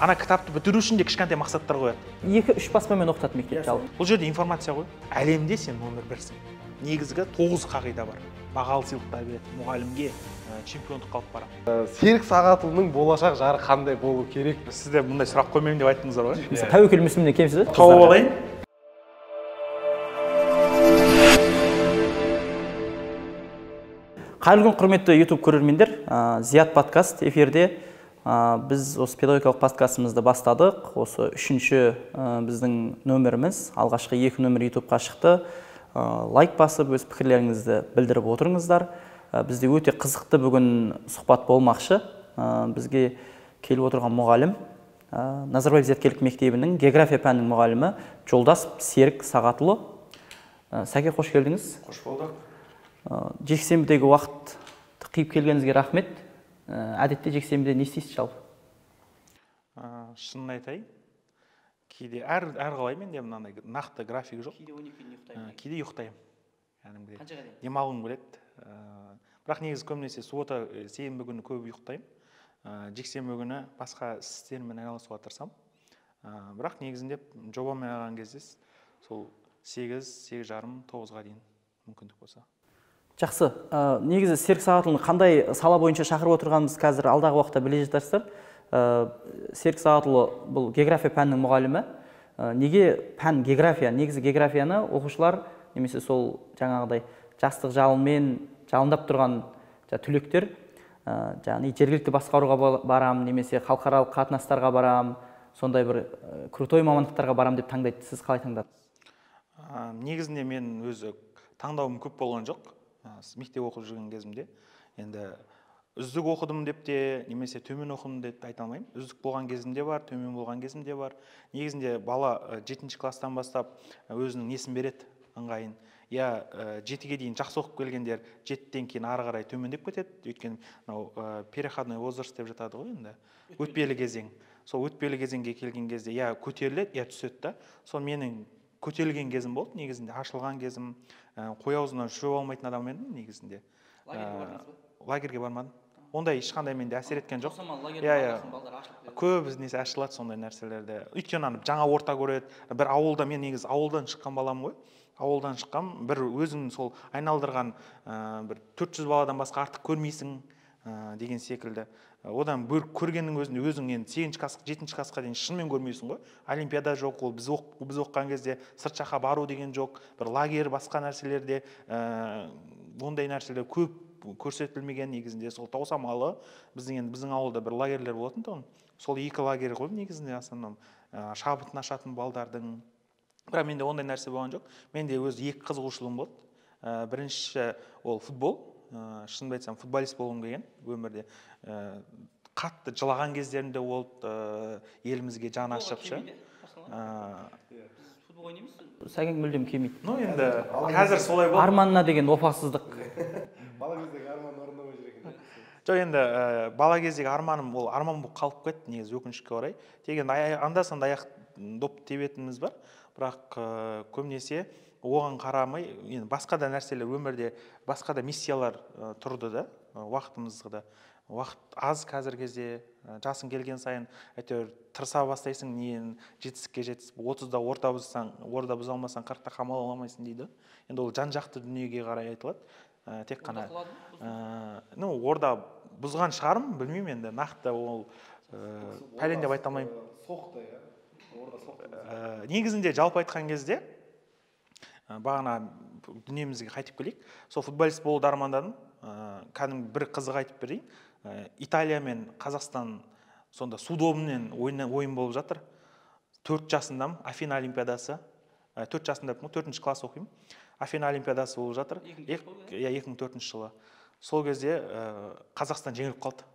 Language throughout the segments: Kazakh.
ана кітапты бітіру үшін де кішкентай мақсаттар қояды. 2-3 баспамен оқытады мектепте алып. Бұл жерде информация ғой. Әлемде сен номер бірсің. Негізгі 9 қағида бар. Бағалы сыйлықтар береді. Мұғалімге чемпиондық алып барады. Серік Сағатұлының болашақ жары қандай болу керек? Сіз де мұндай сұрақ қоймаймын деп айттыңыздар ғой. Тәуекел Мүсілімнен кемсіз бе? Тауып алайын. Қайырлы күн, құрметті YouTube көрермендер. Зият подкаст эфирде. Біз осы педагогикалық подкастымызды бастадық. Осы үшінші біздің нөміріміз. Алғашқы 2 нөмір YouTubeға шықты. Лайк басып, өз пікірлеріңізді білдіріп отырыңыздар. Бізде өте қызықты бүгін сұхбат болмақшы. Бізге келіп отырған мұғалім Назарбаев зияткерлік мектебінің география пәнінің мұғалімі Жолдас Серік Сағатұлы. Сәке, қош келдіңіз. Қош болдық. Жексенбідегі уақыт қиып келгеніңізге рахмет. Әдетте жексенбіде не істейсіз жалпы? Шынын айтайын. Кейде әрқалай менде мынандай нақты график жоқ. Кейде 12-ден ұйықтаймын. Кейде ұйықтаймын. Қаншаға дейін? Демалғым келеді. Бірақ негізі көбінесе суббота, сенбі күні көп ұйықтаймын. Жексенбі күні басқа істермен айналысуға тырысамын. Бірақ негізінде жобамен алған кезде сол 8-8:30, 9-ға дейін мүмкіндік болса. Жақсы. Негізі Серік Сағатұлын қандай сала бойынша шақырып отырғанымыз қазір алдағы уақытта біле жатарсыздар. Серік Сағатұлы бұл география пәнінің мұғалімі. Неге пән география? Негізі географияны оқушылар немесе сол жаңағыдай жастық жалынмен жалындап тұрған түлектер, яғни жергілікті басқаруға барам, немесе халықаралық қатынастарға барам, сондай бір крутой мамандықтарға барам деп таңдайды. Сіз қалай таңдадыңыз? Негізінде мен өзі таңдауым көп болған жоқ. Мектеп оқып жүрген кезімде. Енді үздік оқыдым деп те, немесе төмен оқыдым деп айта алмаймын. Үздік болған кезімде бар, төмен болған кезімде бар. Негізінде бала 7-ші класстан бастап өзінің несін береді, ыңғайын. Я 7-ге дейін жақсы оқып келгендер 7-тен кейін ары қарай төмендеп кетеді. Өйткені переходной возраст деп жатады ғой енді. Өтпелі кезең. Сол өтпелі кезеңге келген кезде я көтеріледі, я түседі да. Сол менің көтерілген кезім болды, негізінде ашылған кезім, қой аузынан шөп алмайтын адам едім негізінде. Лагерге бармадым. Ондай ешқандай менде әсер еткен жоқ. Көп несі ашылады сондай нәрселерде. Өйткені жаңа орта көреді. Бір ауылда, мен негізі ауылдан шыққан балам ғой. Ауылдан шыққам, бір өзің сол айналдырған бір 400 баладан басқа артық көрмейсің деген секілді. Одан көргеннің өзінде өзің енді 8-ші классқа, 7-ші классқа дейін шынымен көрмейсің ғой. Олимпиада жоқ, ол біз оққан кезде сырт жаққа бару деген жоқ. Бір лагерь, басқа нәрселерде ондай нәрселер көп көрсетілмеген негізінде. Сол Таусамалы біздің ауылда бір лагерлер болатын тұғын. Сол 2 лагерь ғой негізінде асанам шабытын ашатын балдардың. Бірақ менде ондай нәрсе болған жоқ. Менде өз 2 қызығушылығым болды. Бірінші ол футбол. Шынымды айтсам, футболист болғым келген өмірде. Қатты жылаған кездерімде болды, елімізге жаны ашып ше. Футбол ойнаймыз? Сәкен мүлдем келмейді. Ну енді қазір солай болды. Арманына деген опасыздық. Бала кездегі арман орындамай жүр екен. Жоқ, енді бала кездегі арманым ол арман болып қалып кетті негізі өкінішке орай. Деген анда-санда аяқ доп тебетініміз бар. Бірақ көбінесе оған қарамай, басқа да нәрселер өмірде, басқа да миссиялар тұрды да, уақытымызда. Уақыт аз қазір кезде, жасың келген сайын, әйтеуір тырыса бастайсың, нен жетістікке жетісіп, 30-да орта бұза алмасаң, 40-та қамал аламайсың дейді. Енді ол жан-жақты дүниеге қарай айтылады. Тек қана орда бұзған шығарым, білмеймін енді, нақты ол пәлен деп айта алмаймын. Соқты, я? Орда соқты. Негізінде жалпы айтқан кезде, бағана дүниемізге қайтып келейік. Сол футболист болуды армандадым. Кәдімгі бір қызық айтып берейін. Италия мен Қазақстан сонда судобымен ойын болып жатыр. 4 жасындамын, Афина олимпиадасы. 4 жасында 4-ші класс оқимын. Афина олимпиадасы болып жатыр. 2004 жылы. Сол кезде Қазақстан жеңіліп қалды.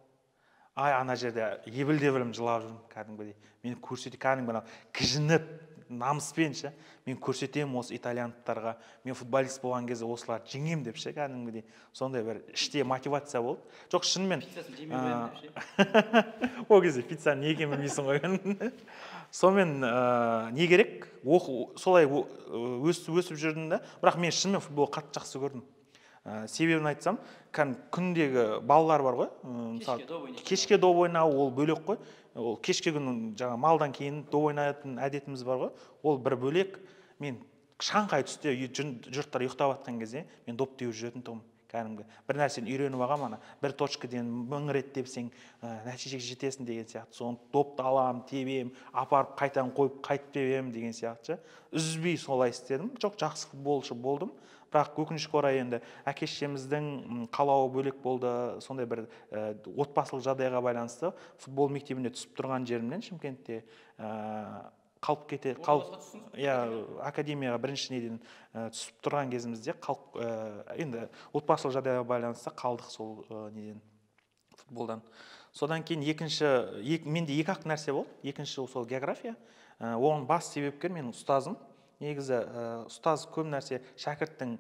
Ана жерде ебіл-дебілім жылап жүрмін кәдімгідей. Мені көрсете кәдімгі кіжініп, намыспен ше, мен көрсетем осы итальяндықтарға, мен футболист болған кезде осылар жеңем деп ше, кәдімгідей. Сондай бір іште мотивация болды. Жоқ, шынымен ол кезде пиццаны не екенін білмейсің ғой. Сонымен не керек? Солай өсіп жүрдім да, бірақ мен шынымен футболды қатты жақсы көрдім. Себебін айтсам, күндегі балалар бар ғой, кешке доп ойнау ол бөлек қой. ол кешке күні жаңа малдан кейін доп ойнайтын әдетіміз бар ғой, ол бір бөлек. Мен шаңқай түсте жұрттар ұйықтап жатқан кезде мен доп теуіп жүретін тұғым. Кәдімгі бір нәрсені үйреніп алғам, ана бір точкадан 1000 рет тепсең нәтижеге жетесің деген сияқты. Соны допты алам, тебем, апарып қайтадан қойып қайтып тебем деген сияқты. Үзбей солай істедім. Жоқ, жақсы футболшы болдым. Бірақ өкінішке орай енді әке-шешеміздің қалауы бөлек болды. Сондай бір отбасылық жағдайға байланысты футбол мектебіне түсіп тұрған жерімнен Шымкентте қалып академияға бірінші неден түсіп тұрған кезімізде енді отбасылық жағдайға байланысты қалдық сол неден, футболдан. Содан кейін менде екі ақ нәрсе болды. Екінші сол география. Оған бас себепкер менің ұстазым. Негізі ұстаз көп нәрсе шәкірттің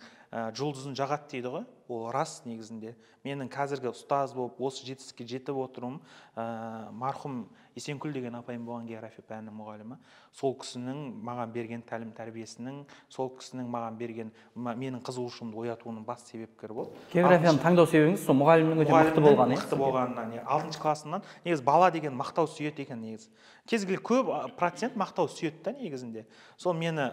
жұлдызын жағады дейді ғой. Ол рас негізінде. Менің қазіргі ұстаз болып осы жетістікке жетіп отыруым марқұм Есенкүл деген апайым болған, география пәнінің мұғалімі. Сол кісінің маған берген тәлім тәрбиесінің, сол кісінің маған берген менің қызығушылығымды оятуының бас себепкері болды. Географияны таңдау себебіңіз сол мұғалімнің өте мықты болғаны. Мықты болғанынан, 6 классынан негізі бала деген мақтау сүйеді екен негізі. Кез келген көп процент мақтау сүйеді да негізінде. Сол мені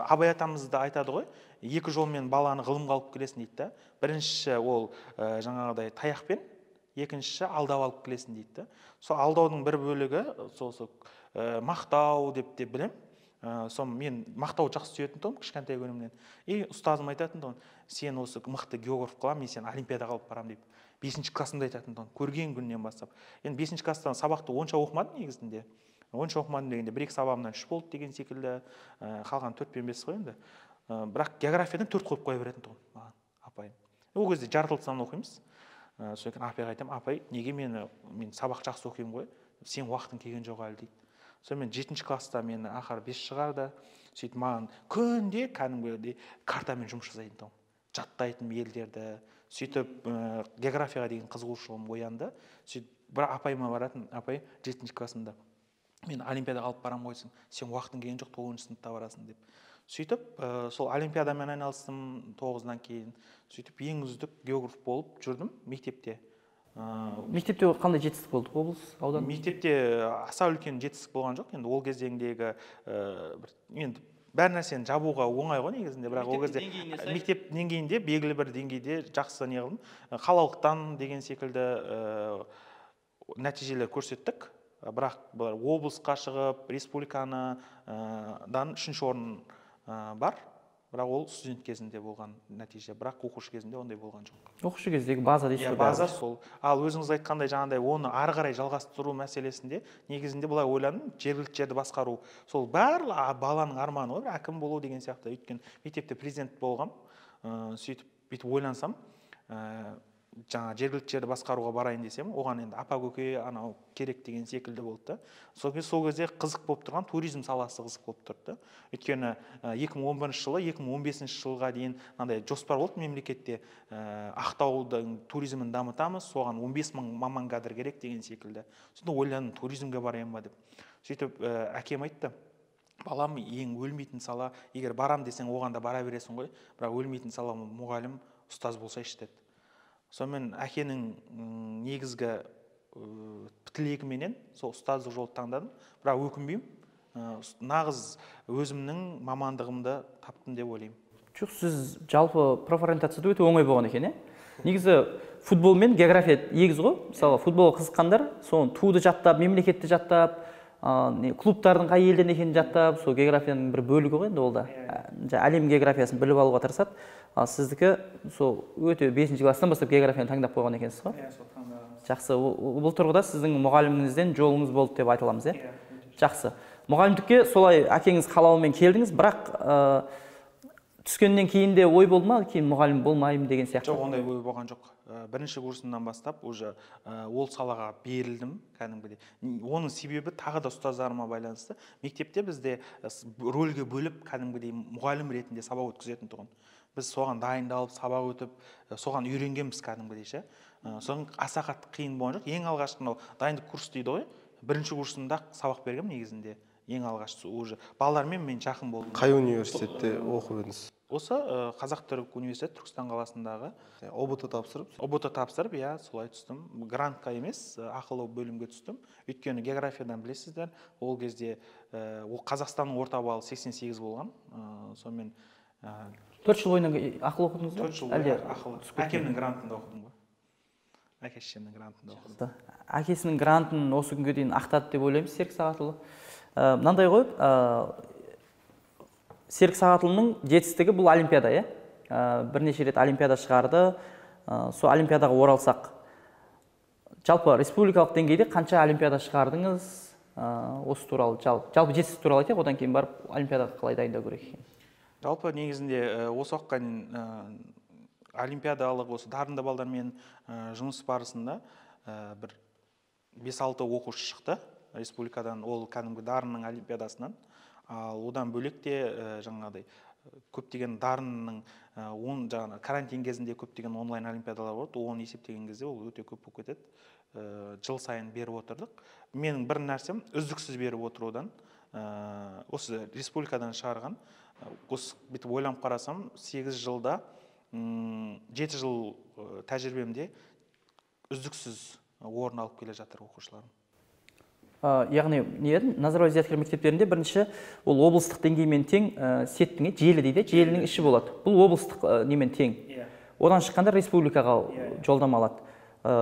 Абай атамыз да айтады ғой, екі жолмен баланы ғылымға алып келесің дейді да. Біріншісі ол жаңағыдай таяқпен, екіншісі алдап алып келесің дейді да. Сол алдаудың бір бөлігі сол мақтау деп те білем. Сол мен мақтау жақсы сүйетін тұғым кішкентай күнімнен. Ұстазым айтатын тұғын, сен осы мықты географ қылам, мен сен олимпиадаға алып барам деп. 5 классымда айтатын тұғын, көрген күннен бастап. Енді 5 класстан сабақты онша оқымадым негізінде. Онша оқымадым дегенде 1-2 сабағымнан 3 болды деген секілді, қалған 4-5 қой енді. Бірақ географиядан 4 қойып қоя беретін тұғын маған апайым. Ол кезде жартылай сан оқимыз. Сол екен апайға айтамын, апай, неге мен сабақ жақсы оқимын ғой, сен уақытың келген жоқ әлі дейді. Сол мен 7 класста мені ақыры 5 шығарды. Сөйтіп маған күнде кәдімгідей картамен жұмыс жасайтын тұғым. Жаттайтын елдерді. Сөйтіп географияға деген қызығушылығым оянды. Сөйтіп бір апайыма баратын, апай 7 классында мен олимпиадаға алып барам қойсын, сен уақытың келген жоқ, 9 сыныпта барасың деп. Сөйтіп сол олимпиадамен айналыстым 9-дан кейін. Сөйтіп ең үздік географ болып жүрдім мектепте. Мектепте қандай жетістік болды? Облыс, аудан? Мектепте аса үлкен жетістік болған жоқ. Енді ол кездегідегі енді бәр нәрсені жабуға оңай ғой негізінде, бірақ ол кезде мектеп деңгейінде белгілі бір деңгейде жақсы не қылдым. Қалалықтан деген секілді нәтижелер көрсеттік. Бірақ облысқа шығып, республикадан 3-ші орын бар. Бірақ ол студент кезінде болған нәтиже, бірақ оқушы кезінде ондай болған жоқ. Оқушы кездегі база дейсіз ғой? База сол. Ал өзіңіз айтқандай жаңағыдай оны ары қарай жалғастыру мәселесінде негізінде былай ойландым, жергілікті жерді басқару. Сол барлық баланың арманы ғой, әкім болу деген сияқты. Өйткені мектепте президент болғам. Сөйтіп бүйтіп ойлансам, жаңа жергілікті жерді басқаруға барайын десем, оған енді апа-көке анау керек деген секілді болды да. Сол кезде қызық болып тұрған туризм саласы қызық болып тұрды. Өйткені 2011 жылы 2015 жылға дейін мынандай жоспар болды мемлекетте, Ақтаудың туризмін дамытамыз, соған 15 000 маман кадр керек деген секілді. Сөйтіп ойландым, туризмге барайын ба деп. Сөйтіп әкем айтты, балам, ең өлмейтін сала, егер барам десең, оған да бара бересің ғой, бірақ өлмейтін сала мұғалім, ұстаз болсайшы деді. Сонымен әкенің негізгі тілегіменен сол ұстаздық жолды таңдадым, бірақ өкінбеймін. Нағыз өзімнің мамандығымды таптым деп ойлаймын. Жоқ, сіз жалпы профориентацияда өте оңай болған екен, негізі футбол мен география егіз ғой. Мысалы, футболға қызыққандар, соны туды жаттап, мемлекетті жаттап, клубтардың қай елден екенін жаттап, сол географияның бір бөлігі ғой енді ол да. Әлем географиясын біліп алуға тырысады. Ал сіздікі сол өте 5-ші класстан бастап географияны таңдап қойған екенсіз ғой? Жақсы. Бұл тұрғыда сіздің мұғаліміңізден жолыңыз болды деп айта аламыз, Жақсы. Мұғалімдікке солай әкеңіз қалауымен келдіңіз, бірақ түскеннен кейін де ой болды ма, кейін мұғалім болмаймын деген сияқты? Жоқ, ондай ой болған жоқ. Бірінші курсымнан бастап уже ол салаға берілдім кәдімгідей. Оның себебі тағы да ұстаздарыма байланысты. Мектепте бізде рөлге бөліп кәдімгідей мұғалім ретінде сабақ өткізетін тұғын. Біз соған дайындалып, сабақ өтіп, соған үйренгенбіз кәдімгідей ше. Соған аса қатты қиын болған жоқ. Ең алғашқы дайындық курс дейді ғой. Бірінші курсымда сабақ бергем негізінде. ең алғашқысы уже балалармен мен жақын болдым. Қай университетте оқып едіңіз? Осы Қазақ-Түрік университеті Түркістан қаласындағы ОБТ тапсырып? ОБТ тапсырып, иә, солай түстім. Грантқа емес, ақылы бөлімге түстім. Өйткені географиядан білесіздер, ол кезде ол Қазақстанның орта баллы 88 болған. Сонымен 4 жыл бойына ақылы оқыдыңыз ба? 4 жыл бойы ақылы. Әкемнің грантында оқыдым ғой. Әке-шешемнің грантында оқыдым. Әкесінің грантын осы күнге дейін ақтады деп ойлаймыз Серік Сағатұлы. Мынандай ғой, Серік Сағатұлының жетістігі бұл олимпиада, иә? Бірнеше рет олимпиада шығарды. Сол олимпиадаға оралсақ, жалпы республикалық деңгейде қанша олимпиада шығардыңыз? Осы туралы, жалпы жетістік туралы айтайық, одан кейін барып олимпиадаға қалай дайындау керек екен? Жалпы негізінде осы уақытқа олимпиадалық осы дарынды балдармен жұмыс барысында бір 5-6 оқушы шықты республикадан, ол кәдімгі дарынның олимпиадасынан. Ал одан бөлек те жаңағыдай көптеген дарынның карантин кезінде көптеген онлайн олимпиадалар болды. Оны есептеген кезде ол өте көп болып кетеді. Жыл сайын беріп отырдық. Менің бір нәрсем үздіксіз беріп отырудан, осы республикадан шығарған, осы бүйтіп ойланып қарасам, 8 жылда 7 жыл тәжірибемде үздіксіз орын алып келе жатыр оқушыларым. Яғни Назарбаев зияткерлік мектептерінде бірінші ол облыстық деңгеймен тең сеттің, желі дейді, желінің іші болады. Бұл облыстық немен тең. Одан шыққанда республикаға жолдама алады.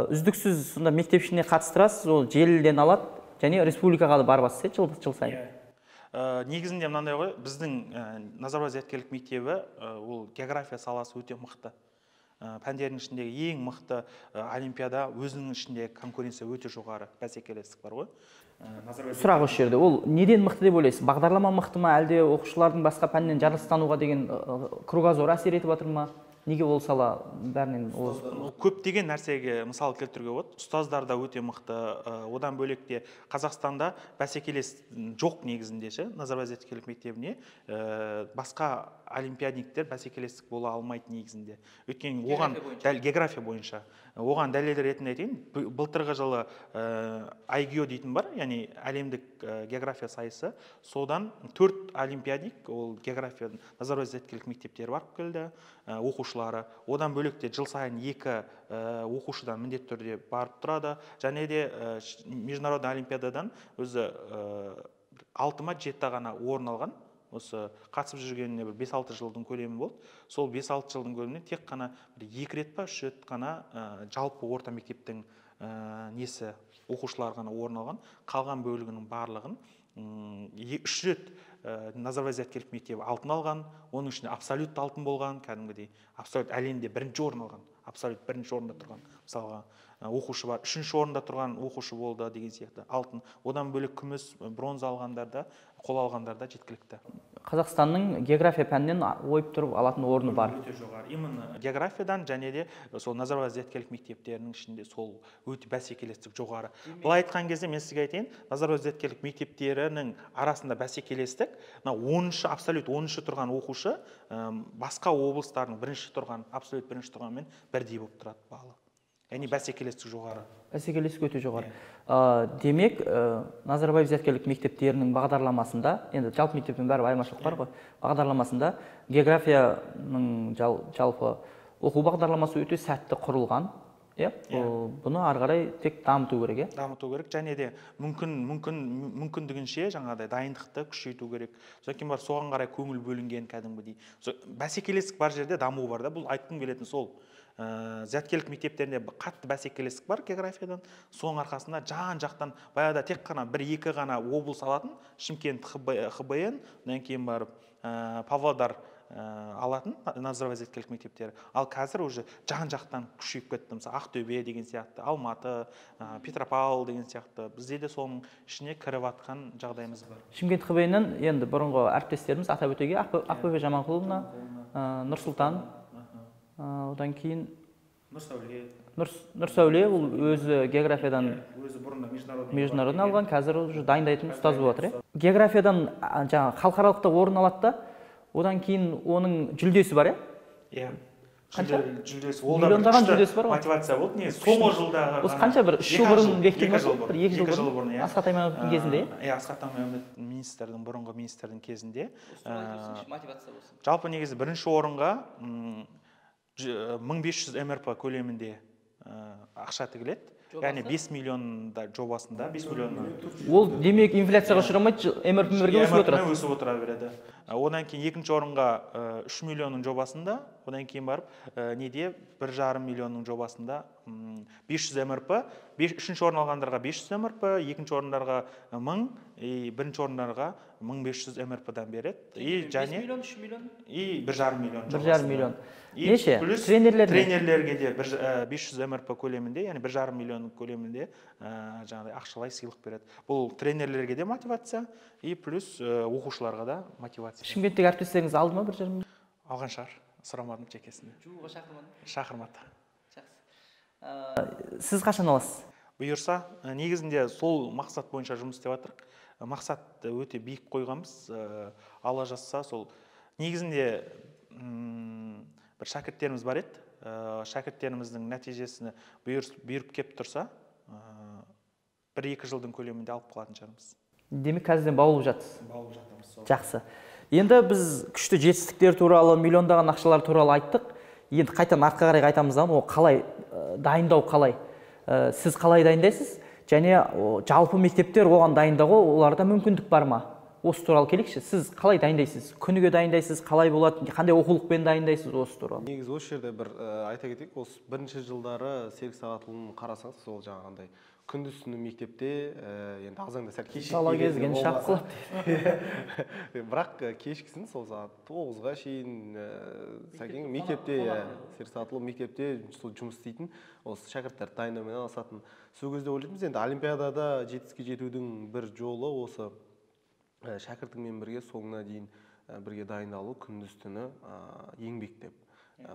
Үздіксіз сонда мектеп ішіне қатыстырасыз, ол желіден алады, және республикаға барып бассыз жыл сайын. Негізінде мынандай ғой, біздің Назарбаев зияткерлік мектебі ол география саласы өте мықты. Пәндердің ішіндегі ең мықты олимпиада, өзінің ішінде конкуренция өте жоғары, бәсекелестік бар ғой. Сұрақ осы жерде, ол неден мықты деп ойлайсыз? Бағдарлама мықты ма, әлде оқушылардың басқа пәннен жарылыстануға деген кругозор әсер етіп жатыр ма? Неге ол сала бәрінен? Көптеген нәрсеге мысал келтіруге болады. Ұстаздар да өте мықты. Одан бөлек те Қазақстанда бәсекелес жоқ негізінде ше, Назарбаев зияткерлік мектебіне басқа олимпиадниктер бәсекелестік бола алмайды негізінде. Өйткені оған география бойынша. Оған дәлел ретінде айтайын, былтырғы жылы IGO дейтін бар, яғни әлемдік география сайысы. Содан 4 олимпиадник, ол географиядан Назарбаев зияткерлік мектептері барып келді, оқушылары. Одан бөлек те жыл сайын 2 оқушыдан міндетті түрде барып тұрады. Және де международный олимпиададан өзі 6-7 ғана орын алған. Осы қатысып жүргеніне 5-6 жылдың көлемі болды. Сол 5-6 жылдың көлеміне тек қана 2 рет па 3 рет қана жалпы орта мектептің несі оқушылар ғана орын алған. Қалған бөлігінің барлығын 3 рет Назарбаев зияткерлік мектебі алтын алған. Оның ішінде абсолют алтын болған, кәдімгідей абсолют әлемде 1-ші орын алған, абсолют 1-ші орында тұрған. Мысалға оқушы бар, 3-ші орында тұрған оқушы болды деген сияқты алтын. Одан бөлек күміс, бронза алғандарда, қола алғандарда жеткілікті. Қазақстанның география пәнінен ойып тұрып алатын орны бар. Өте жоғары. Именно географиядан және де сол Назарбаев зияткерлік мектептерінің ішінде сол өте бәсекелестік жоғары. Былай айтқан кезде мен сізге айтайын, Назарбаев зияткерлік мектептерінің арасында бәсекелестік, 10-ші абсолют 10-ші тұрған оқушы басқа облыстардың 1-ші тұрған, абсолют 1-ші тұрғанмен бірдей болып тұрады балы. Яғни бәсекелестік жоғары. Бәсекелестік өте жоғары. Демек, Назарбаев зияткерлік мектептерінің бағдарламасында, енді жалпы мектептің бәрі айырмашылық бар ғой, бағдарламасында географияның жалпы оқу бағдарламасы өте сәтті құрылған. Бұны ары қарай тек дамыту керек, дамыту керек, және де мүмкіндігінше жаңағыдай дайындықты күшейту керек. Содан бар соған қарай көңіл бөлінген кәдімгідей. Бәсекелестік бар жерде даму бар да, бұл айтқым келетін сол. Зияткерлік мектептерінде қатты бәсекелестік бар географиядан. Соның арқасында жан-жақтан баяғыда тек қана 1-2 ғана облыс алатын, Шымкент, ХБН, одан кейін барып Павлодар алатын Назарбаев зияткерлік мектептері. Ал қазір уже жан-жақтан күшейіп кетті. Мысалы Ақтөбе деген сияқты, Алматы, Петропавл деген сияқты. Бізде де соның ішіне кіріп атқан жағдайымыз бар. Шымкент ХБНнен енді бұрынғы әріптестеріміз Атабөтеге, Ақбөбе Жаманқұловна, Нұрсұлтан, одан кейін Нұрсәуле, ол өзі географиядан международный алған, қазір уже дайындайтын ұстаз болып жатыр. Географиядан халықаралықта орын алады да, одан кейін оның жүлдесі бар, иә? Қанша? Жүлдесі ол да Миллиондаған жүлдесі бар ғой. мотивация болды. Негізі соңғы жылдағы Осы қанша бір 3 жыл бұрын бекітілген жыл бір 2 жыл бұрын иә. Асхат Аймановтың кезінде. Асхат Айманов министрдің бұрынғы министрдің кезінде Мотивация болсын. жалпы негізі бірінші орынға 1500 МРП көлемінде ақша тігіледі. Яғни 5 миллионда жобасында 5 миллионнан. Ол демек инфляцияға ұшырамайды, МРП-мерге өсіп отырады. Өсіп отыра береді. Одан кейін екінші орынға 3 миллионның жобасында, одан кейін барып неде 1,5 миллионның жобасында 500 МРП, үшінші орын алғандарға 500 МРП, екінші орындарға 1000, бірінші орындарға 1500 МРП-дан береді. И және 3 миллион. И 1,5 миллион. 1,5 миллион. Неше? Тренерлерге де 500 МРП көлемінде, яғни 1,5 миллион көлемінде жаңағыдай ақшалай сыйлық береді. Бұл тренерлерге де мотивация, и плюс оқушыларға да мотивация. Шымкенттегі әріптестеріңіз алды ма 1,5 миллион? Алған шығар, сұрамадым жекесінде. Жууға шақырмадым. Шақырмады. Жақсы. Сіз қашан аласыз? Бұйырса, негізінде сол мақсат бойынша жұмыс істеп жатырмық. Мақсат өте биік қойғанбыз. Алла жазса, сол негізінде бір шәкірттеріміз бар еді. Шәкірттеріміздің нәтижесіне бұйырып кеп тұрса, 1-2 жылдың көлемінде алып қалатын шығармыз. Демек қазірден баулып жатсыз. Баулып жатырмыз. Жақсы. Енді біз күшті жетістіктер туралы, миллиондаған ақшалар туралы айттық. Енді қайтадан артқа қарай қайтамыз да, ол қалай дайындау қалай? Сіз қалай дайындайсыз? Және жалпы мектептер оған дайындауға оларда мүмкіндік бар ма? Осы туралы келейікші. Сіз қалай дайындайсыз? Күніге дайындайсыз? Қалай болады? Қандай оқулықпен дайындайсыз осы туралы? Негізі осы жерде бір айта кетейік, осы бірінші жылдары Серік Сағатұлын қарасаңыз, сол жаңағындай күндіз-түні мектепте, енді азанда сәл кешік кезген шаққылап. Бірақ кешкісін сол сағат 9-ға шейін сәкең мектепте, Серік Сағатұлы мектепте жұмыс істейтін, осы шәкірттер дайындаумен алысатын. Сол кезде ойлайтынбыз, енді олимпиадада жетістікке жетудің бір жолы осы шәкіртіңмен бірге соңына дейін бірге дайындалу, күндіз-түні еңбектеп.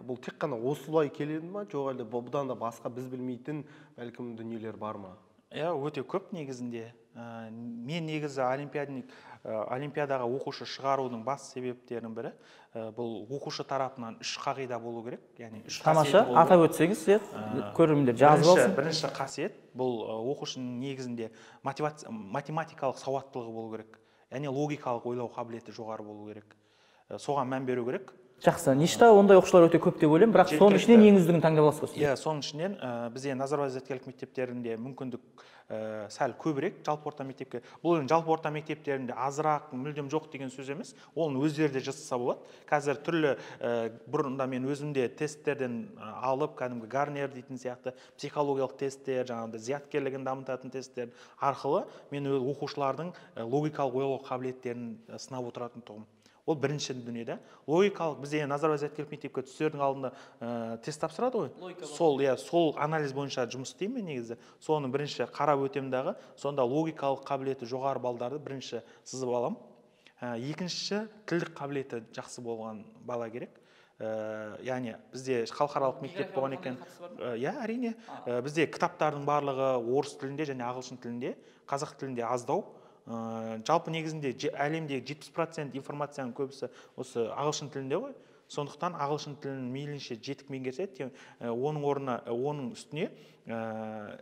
Бұл тек қана осылай келеді ма, жоқ әлде бұдан да басқа біз білмейтін бәлкім дүниелер бар ма? Өте көп негізінде. Мен негізі олимпиадаға оқушы шығарудың бас себептерінің бірі, бұл оқушы тарапынан 3 қағида болу керек. Тамаша, атап өтсеңіз, көрермендер жазып алсын. Бірінші қасиет, бұл оқушының негізінде математикалық сауаттылығы болу керек. Яғни логикалық ойлау қабілеті жоғары болу керек. Соған мән беру керек. Жақсы, нешті ондай оқушылар өте көп деп ойлаймын, бірақ соның ішінен ең үздігін таңдап аласыз. Соның ішінен бізде Назарбаев зияткерлік мектептерінде мүмкіндік сәл көбірек, жалпы орта мектепке. Бұл жалпы орта мектептерінде азырақ, мүлдем жоқ деген сөз емес. Оның өздері де жасаса болады. Қазір түрлі бұрында мен өзімде тесттерден алып, кәдімгі Гарнер дейтін сияқты психологиялық тесттер, жаңағыдай зияткерлігін дамытатын тесттер арқылы мен оқушылардың логикалық ойлау қабілеттерін сынап отыратын тұғым. Ол бірінші дүниеде. Логикалық, бізде Назарбаев зияткерлік мектепке түсердің алдында тест тапсырады ғой. Сол анализ бойынша жұмыс істеймін негізі. Соның бірінші қарап өтемдағы, сонда логикалық қабілеті жоғары балдарды бірінші сызып алам. Екінші, тілдік қабілеті жақсы болған бала керек. Яғни бізде халықаралық мектеп болған екен. Әрине. Бізде кітаптардың барлығы орыс тілінде және ағылшын тілінде, қазақ тілінде аздау. Жалпы негізінде әлемдегі 70% информацияның көбісі осы ағылшын тілінде ғой. Сондықтан ағылшын тілін мейлінше жетік меңгерсе, оның үстіне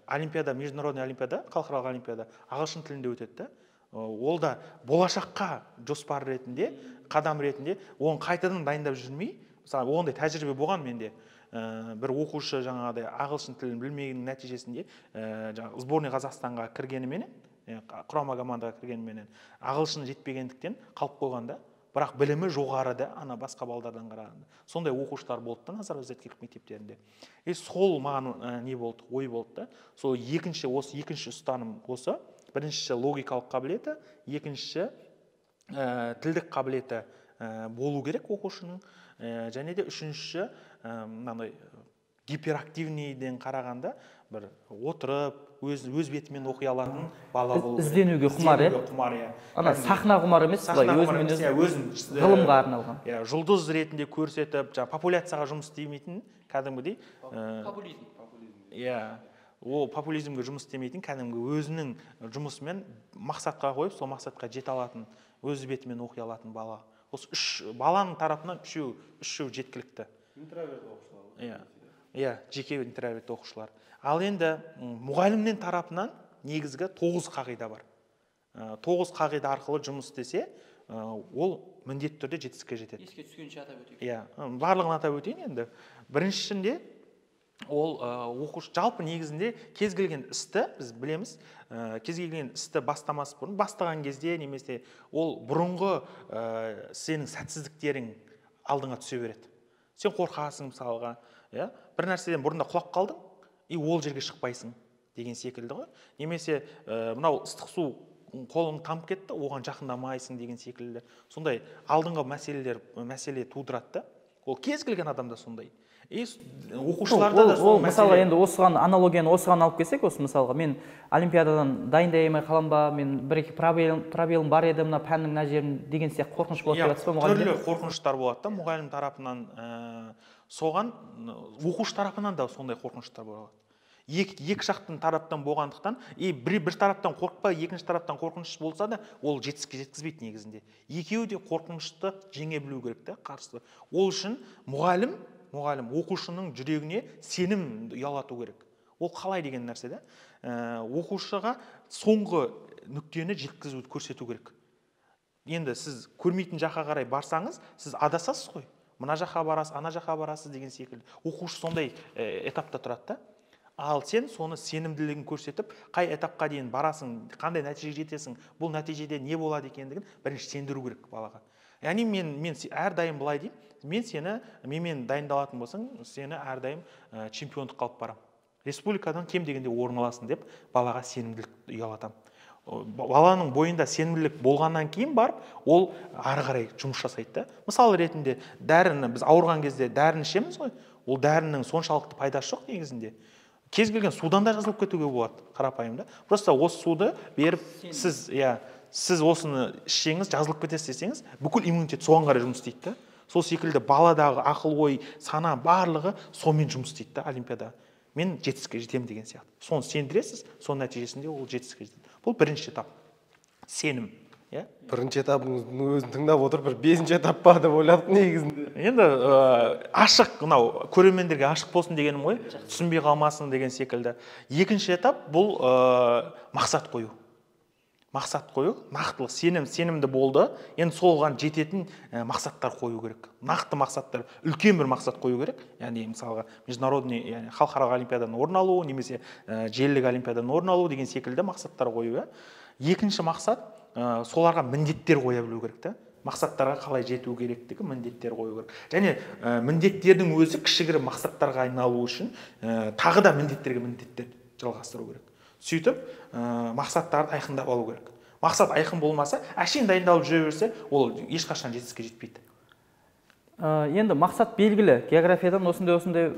олимпиада, международный олимпиада, халықаралық олимпиада ағылшын тілінде өтеді. Ол да болашаққа жоспар ретінде, қадам ретінде, оны қайтадан дайындап жүрмей, мысалы ондай тәжірибе болған менде. Бір оқушы жаңағыдай ағылшын тілін білмеген нәтижесінде сборный Қазақстанға кіргеніменен, құрама командаға кіргеніменен ағылшын жетпегендіктен қалып қойғанда, бірақ білімі жоғарыда ана басқа балдардан қарағанда. Сондай оқушылар болды да Назарбаев зияткерлік мектептерінде. Сол маған не болды, ой болды да. Сол екінші ұстаным осы. Біріншісі логикалық қабілеті, екіншісі тілдік қабілеті болу керек оқушының, және де үшіншісі гиперактивнейден қарағанда бір отырып, өз бетімен оқи алатын бала болу керек. Ізденуге құмар, Ана сахна құмар емес, өзін ғылымға арналған. Жұлдыз ретінде көрсетіп, популяцияға жұмыс істемейтін, кәдімгідей. Ол популизмге жұмыс істемейтін, кәдімгі өзінің жұмысымен мақсатқа қойып, сол мақсатқа жете алатын, өз бетімен оқи алатын бала. Осы баланың тарапынан үшеу жеткілікті. Интроверт оқушылар. жеке интроверт оқушылар. Ал енді мұғалімнен тарапынан негізгі 9 қағида бар. 9 қағида арқылы жұмыс істесе, ол міндетті түрде жетістікке жетеді. Еске түскенше атап өтейік. Барлығын атап өтейін енді. Біріншісінде ол оқушы жалпы негізінде кез келген істі біз білеміз, кез келген істі бастамас бұрын бастаған кезде немесе ол бұрынғы сенің сәтсіздіктерің алдыңа түсе береді. Сен қорқасың мысалға, бір нәрседен бұрында құлап қалдың, ол жерге шықпайсың деген секілді ғой. Немесе мынау ыстық су қолың тамып кетті, оған жақындамайсың деген секілді. Сондай алдыңғы мәселе тудырады. Ол кез келген адамда сондай. Оқушыларда да сол мәселе. Мысалға енді осыған аналогияны осыған алып келсек, осы мысалға мен олимпиададан дайындай алмай қалам ба, мен бір-екі пробелім бар еді, мына пәннің мына жерім деген сияқты қорқыныш болады деп жатсыз ба мұғалімдер? Түрлі қорқыныштар болады да, мұғалім тарапынан соған, оқушы тарапынан да сондай қорқыныштар болады. Екі жақтың тараптан болғандықтан, бір тараптан қорықпай, екінші тараптан қорқыныш болса да, ол жетістікке жеткізбейді негізінде. Екеуі де қорқынышты жеңе білу керек та, қарсы. Ол үшін мұғалім оқушының жүрегіне сенім ұялату керек. Ол қалай деген нәрсе да? Оқушыға соңғы нүктені жеткізуді көрсету керек. Енді сіз көрмейтін жаққа қарай барсаңыз, сіз адасасыз ғой. Мына жаққа барасыз, ана жаққа барасыз деген секілді. Оқушы сондай этапта тұрады да. Ал сен соны сенімділігін көрсетіп, қай этапқа дейін барасың, қандай нәтижеге жетесің, бұл нәтижеде не болады екендігін бірінші сендіру керек балаға. Яғни мен әрдайым былай деймін, менімен дайындалатын болсаң, сені әрдайым чемпиондыққа алып барам. Республикадан кем дегенде орын аласың деп балаға сенімділік ұялатам. Баланың бойында сенімділік болғаннан кейін барып, ол ары қарай жұмыс жасайды. Мысалы ретінде дәріні біз ауырған кезде дәріні ішеміз ғой, ол дәрінің соншалықты пайдасы жоқ негізінде. Кез келген судан да жазылып кетуге болады, қарапайым да. Просто осы суды беріп, сіз осыны ішсеңіз, жазылып кетесіз десеңіз, бүкіл иммунитет соған қарай жұмыс істейді. Сол секілді баладағы ақыл ой, сана барлығы сонымен жұмыс істейді олимпиада. Мен жетістікке жетемін деген сияқты. Соны сендіресіз, соның нәтижесінде ол жетістікке жетеді. Бұл бірінші этап. Сенім. Бірінші этабыңыздың өзін тыңдап отыр, бір 5-ші этап па деп ойладық негізінде. Енді ашық, мынау көрермендерге ашық болсын дегенім ғой, түсінбей қалмасын деген секілді. Екінші этап бұл мақсат қою. Мақсат қою, нақтылық, сенімді болды. Енді солған жететін мақсаттар қою керек. Нақты мақсаттар, үлкен бір мақсат қою керек. Яғни мысалға международный, яғни халықаралық олимпиададан орын алу, немесе желілік олимпиададан орын алу деген секілді мақсаттар қою. Екінші мақсат соларға міндеттер қоя білу керек та. Мақсаттарға қалай жету керектігі міндеттер қою керек. Және міндеттердің өзі кішігірім мақсаттарға айналу үшін тағы да міндеттер жалғастыру керек. Сөйтіп, мақсаттарды айқындап алу керек. Мақсат айқын болмаса, әшейін дайындалып жүре берсе, ол ешқашан жетістікке жетпейді. Енді мақсат белгілі. Географиядан осындай,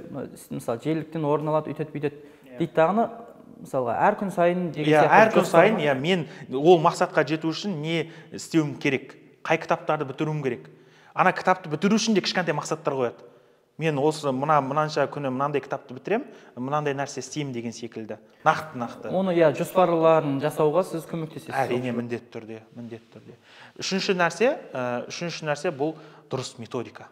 мысалы, желіліктен орын алады, үйтеді, дейді дағыны, мысалға, әр күн сайын деген сияқты. Әр күн сайын, мен ол мақсатқа жету үшін не істеуім керек? Қай кітаптарды бітіруім керек? Ана кітапты бітіру үшін де кішкентай мақсаттар қояды. Мен осы мынанша күні мынандай кітапты бітірем, мынандай нәрсе істеймін деген секілді. Нақты. Оны жоспарларын жасауға сіз көмектесесіз. Әрине, міндетті түрде. Үшінші нәрсе бұл дұрыс методика.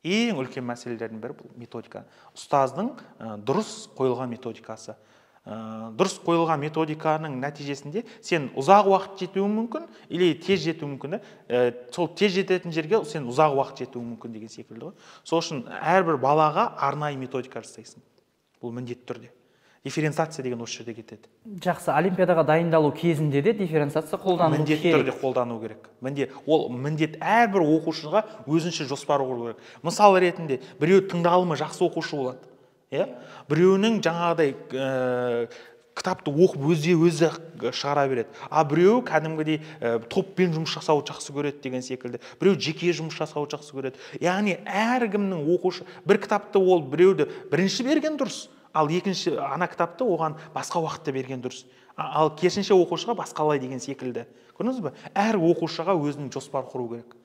Ең үлкен мәселелердің бірі бұл методика. Ұстаздың дұрыс қойылған методикасы. Дұрыс қойылған методиканың нәтижесінде сен ұзақ уақыт жетуің мүмкін, или тез жетуің мүмкін. Сол тез жететін жерге сен ұзақ уақыт жетуің мүмкін деген секілді ғой. Сол үшін әрбір балаға арнайы методика жасайсың. Бұл міндетті түрде. Дифференциация деген осы жерде кетеді. Жақсы, олимпиадаға дайындалу кезінде де дифференциация қолдану керек. Міндетті түрде қолдану керек. Ол міндет әрбір оқушыға өзінше жоспар құру керек. Мысалы ретінде біреу тыңдалымы жақсы оқушы болады. Біреуінің жаңағыдай кітапты оқып өзі шығара береді. Біреу кәдімгідей топпен жұмыс жасауды жақсы көреді деген секілді. Біреу жеке жұмыс жасауды жақсы көреді. Яғни әркімнің оқушы бір кітапты ол біреуді бірінші берген дұрыс, ал екінші ана кітапты оған басқа уақытта берген дұрыс. Ал керісінше оқушыға басқалай деген секілді. Көрдіңіз бе? Әр оқушыға өзінің жоспар құру керек.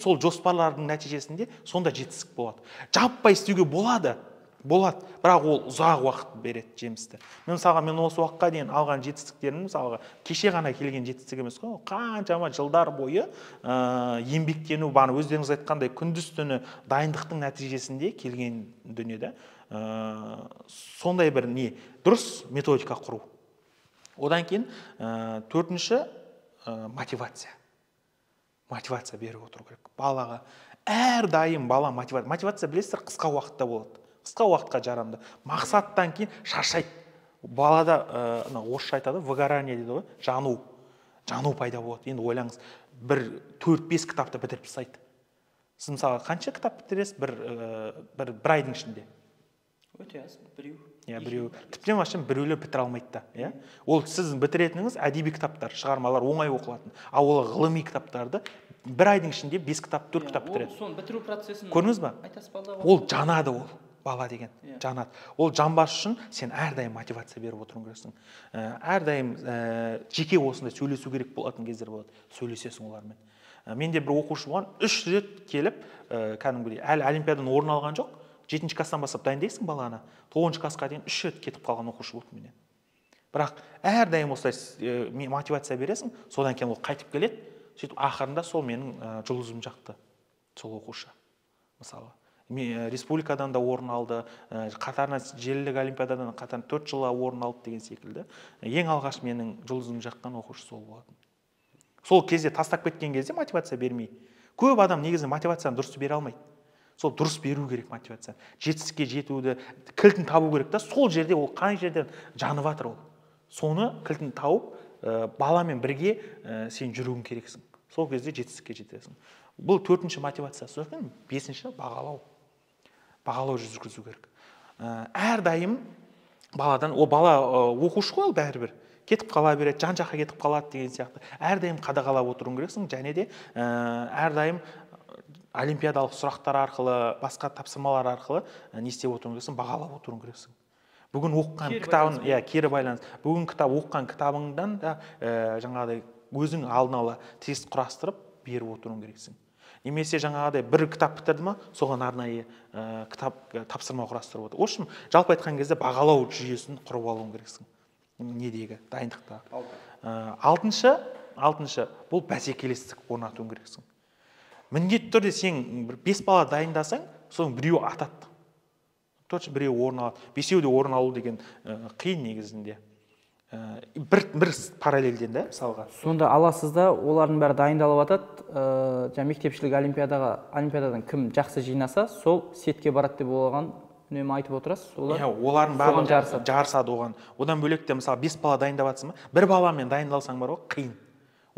Сол жоспарлардың нәтижесінде сонда жетістік болады. Жаппай істеуге болады. болады, бірақ ол ұзақ уақыт береді жемісті. Мысалға мен осы уақытқа дейін алған жетістіктерім мысалға кеше ғана келген жетістік емес қой, қаншама жылдар бойы еңбектену, баны өздеріңіз айтқандай күндіз түні дайындықтың нәтижесінде келген дүниеде. Сондай бір дұрыс методика құру. Одан кейін төртінші мотивация. Мотивация беріп отыру керек балаға. Әрдайым бала мотивация білесіздер, қысқа уақытта болады. Қысқа уақытқа жарамды. Мақсаттан кейін шаршайды. Балада орысша айтады, выгорание дейді ғой, жану пайда болады. Енді ойлаңыз, бір 4-5 кітапты бітіріп тастайды. Сіз мысалы қанша кітап бітіресіз бір айдың ішінде? Өте аз, біреу. Тіптен машин біреулер бітіре алмайды да. Ол сіздің бітіретініңіз әдеби кітаптар, шығармалар оңай оқылатын. Ал ол ғылыми кітаптарды бір айдың ішінде 5 кітап, 4 кітап бітіреді. Соны бітіру процесін көрдіңіз ба? Ол жанады, ол бала деген жанады. Ол жанбас үшін сен әрдайым мотивация беріп отыруың керексің. Әрдайым жеке осындай сөйлесу керек болатын кездер болады. Сөйлесесің олармен. Менде бір оқушы болған, 3 рет келіп, кәдімгідей әлі олимпиададан орын алған жоқ. 7-ші класстан бастап дайындайсың баланы. 9-ші классқа дейін 3 рет кетіп қалған оқушы болды менен. Бірақ әрдайым осылай мотивация бересің, содан кейін ол қайтып келеді. Сөйтіп ақырында сол менің жұлдызым жақты. Сол оқушы. Мысалы, республикадан да орын алды, қатарына желілік олимпиададан қатарына 4 жылға орын алды деген секілді. Ең алғаш менің жұлдызым жаққан оқушы сол болатын. Сол кезде тастап кеткен кезде мотивация бермей. Көп адам негізі мотивацияны дұрыс бере алмайды. Сол дұрыс беру керек мотивация. Жетістікке жетуді кілтін табу керек та, сол жерде ол қай жерден жанып жатыр ол. Соны кілтін тауып, баламен бірге сен жүруің керексің. Сол кезде жетістікке жетесің. Бұл 4-ші мотивация. 5-ші бағалау. Бағалау жүргізу керек. Әрдайым баладан, о бала оқушы ғой бәрібір. Кетіп қала береді, жан жаққа кетіп қалады деген сияқты. Әрдайым қадағалап отыруың керексің, және де әрдайым олимпиадалық сұрақтар арқылы, басқа тапсырмалар арқылы не істеп отыруың керексің, бағалап отыруың керексің. Бүгін оқыған кітабын, кері байланыс. Бүгін оқыған кітабыңдан да жаңағыдай өзің алдын ала тест құрастырып беріп отыруың керексің. Немесе жаңағыдай бір кітап бітірді ма, соған арнайы кітап тапсырма құрастырып отыр. Осы жалпы айтқан кезде бағалау жүйесін құрып алуың керексің. Недегі дайындықта. 6-шы бұл бәсекелестік орнатуың керексің. Міндетті түрде сен 5 бала дайындасаң, соның біреуі атады. Точно біреуі орын алады. 5-еуде орын алу деген қиын негізінде. Бір параллельден да, мысалға. Сонда аласыз да, олардың бәрі дайындалып атады, мектепшілік олимпиададан кім жақсы жинаса, сол сетке барады деп олған үнемі айтып отырасыз. Олардың барлығы жарысады оған. Одан бөлек те мысалы 5 бала дайындап жатсың ба? Бір баламен дайындалсаң бар ғой, қиын.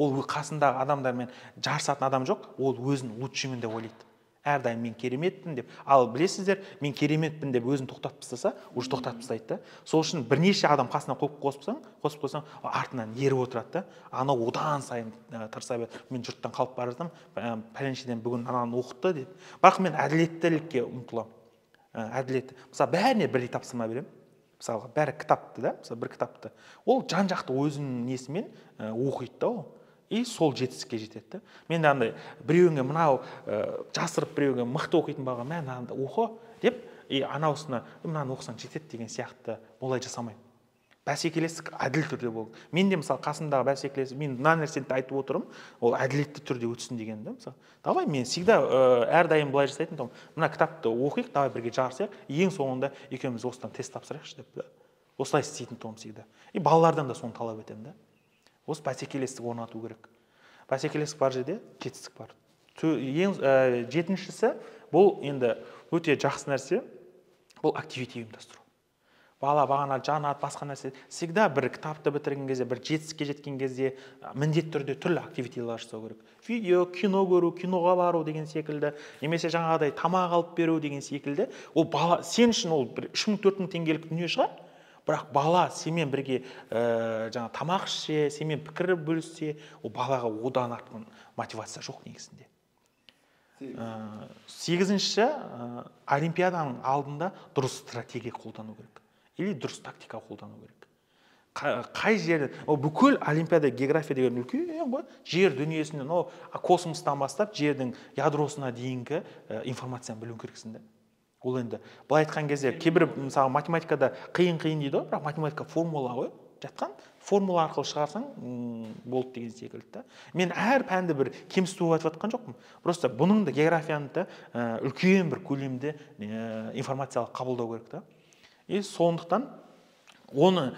Ол қасындағы адамдармен жарысатын адам жоқ, ол өзін лучшымын деп ойлайды. Әрдайым мен кереметпін деп. Ал білесіздер, мен кереметпін деп өзін тоқтатып тастаса, уже тоқтатып тастайды да. Сол үшін бірнеше адам қасына қосып қойсаң, артынан еріп отырады да. Анау одан сайын тырыса береді. Мен жұрттан қалып бара жатырмын, пәленшеден бүгін ананы оқытты деп. Бірақ мен әділеттілікке ұмтыламын. Әділетті. Мысалы, бәріне бірдей тапсырма беремін. Мысалға, бәрі кітапты да, мысалы бір кітапты. Ол жан-жақты өзінің несімен оқиды да ол. И сол жетістікке жетеді. Мен андай біреуіңе мынау жасырып біреуіңе мықты оқитын балаға мә мынаны оқы деп, анаусына мынаны оқысаң жетеді деген сияқты олай жасамаймын. Бәсекелестік әділ түрде болды. Мен де мысалы қасымдағы бәсекелестік, мен мына нәрсені айтып отырмын, ол әділетті түрде өтсін деген да. Мысалы, давай мен всегда әрдайым былай жасайтын, мына кітапты оқиық, давай бірге жарысайық, ең соңында екеуміз осыдан тест тапсырайықшы деп. Осылай істейтін том всегда. И балалардан да соны талап етемін да. Осы бәсекелестік орнату керек. Бәсекелестік бар жерде жетістік бар. 7-шісі бұл енді өте жақсы нәрсе, бұл активити ұйымдастыру. Бала бағана жанат, басқа нәрсе. Всегда бір кітапты бітірген кезде, бір жетістікке жеткен кезде міндетті түрде түрлі активитилар жасау керек. Видео, кино көру, киноға бару деген секілді, немесе жаңағыдай тамақ алып беру деген секілді. Ол бала сен үшін ол 3-4 теңгелік дүние шығар. Бірақ бала семен бірге тамақ ішсе, семен пікір бөліссе, ол балаға одан артқан мотивация жоқ негізінде. 8-ші олимпиаданың алдында дұрыс стратегия қолдану керек. Или дұрыс тактика қолдану керек. Қай жерде, бүкіл олимпиада география деген үлкен ғой, жер дүниесінен, космостан бастап жердің ядросына дейінгі информацияны білу керексің. Ол енді былай айтқан кезде кейбір мысалы математикада қиын дейді ғой, бірақ математика формула ғой, жатқан формула арқылы шығарсаң болды деген секілді да. Мен әр пәнді бір кемсіту айтып жатқан жоқпын. Просто бұның да географияны да үлкен бір көлемде информациялық қабылдау керек та. И сондықтан оны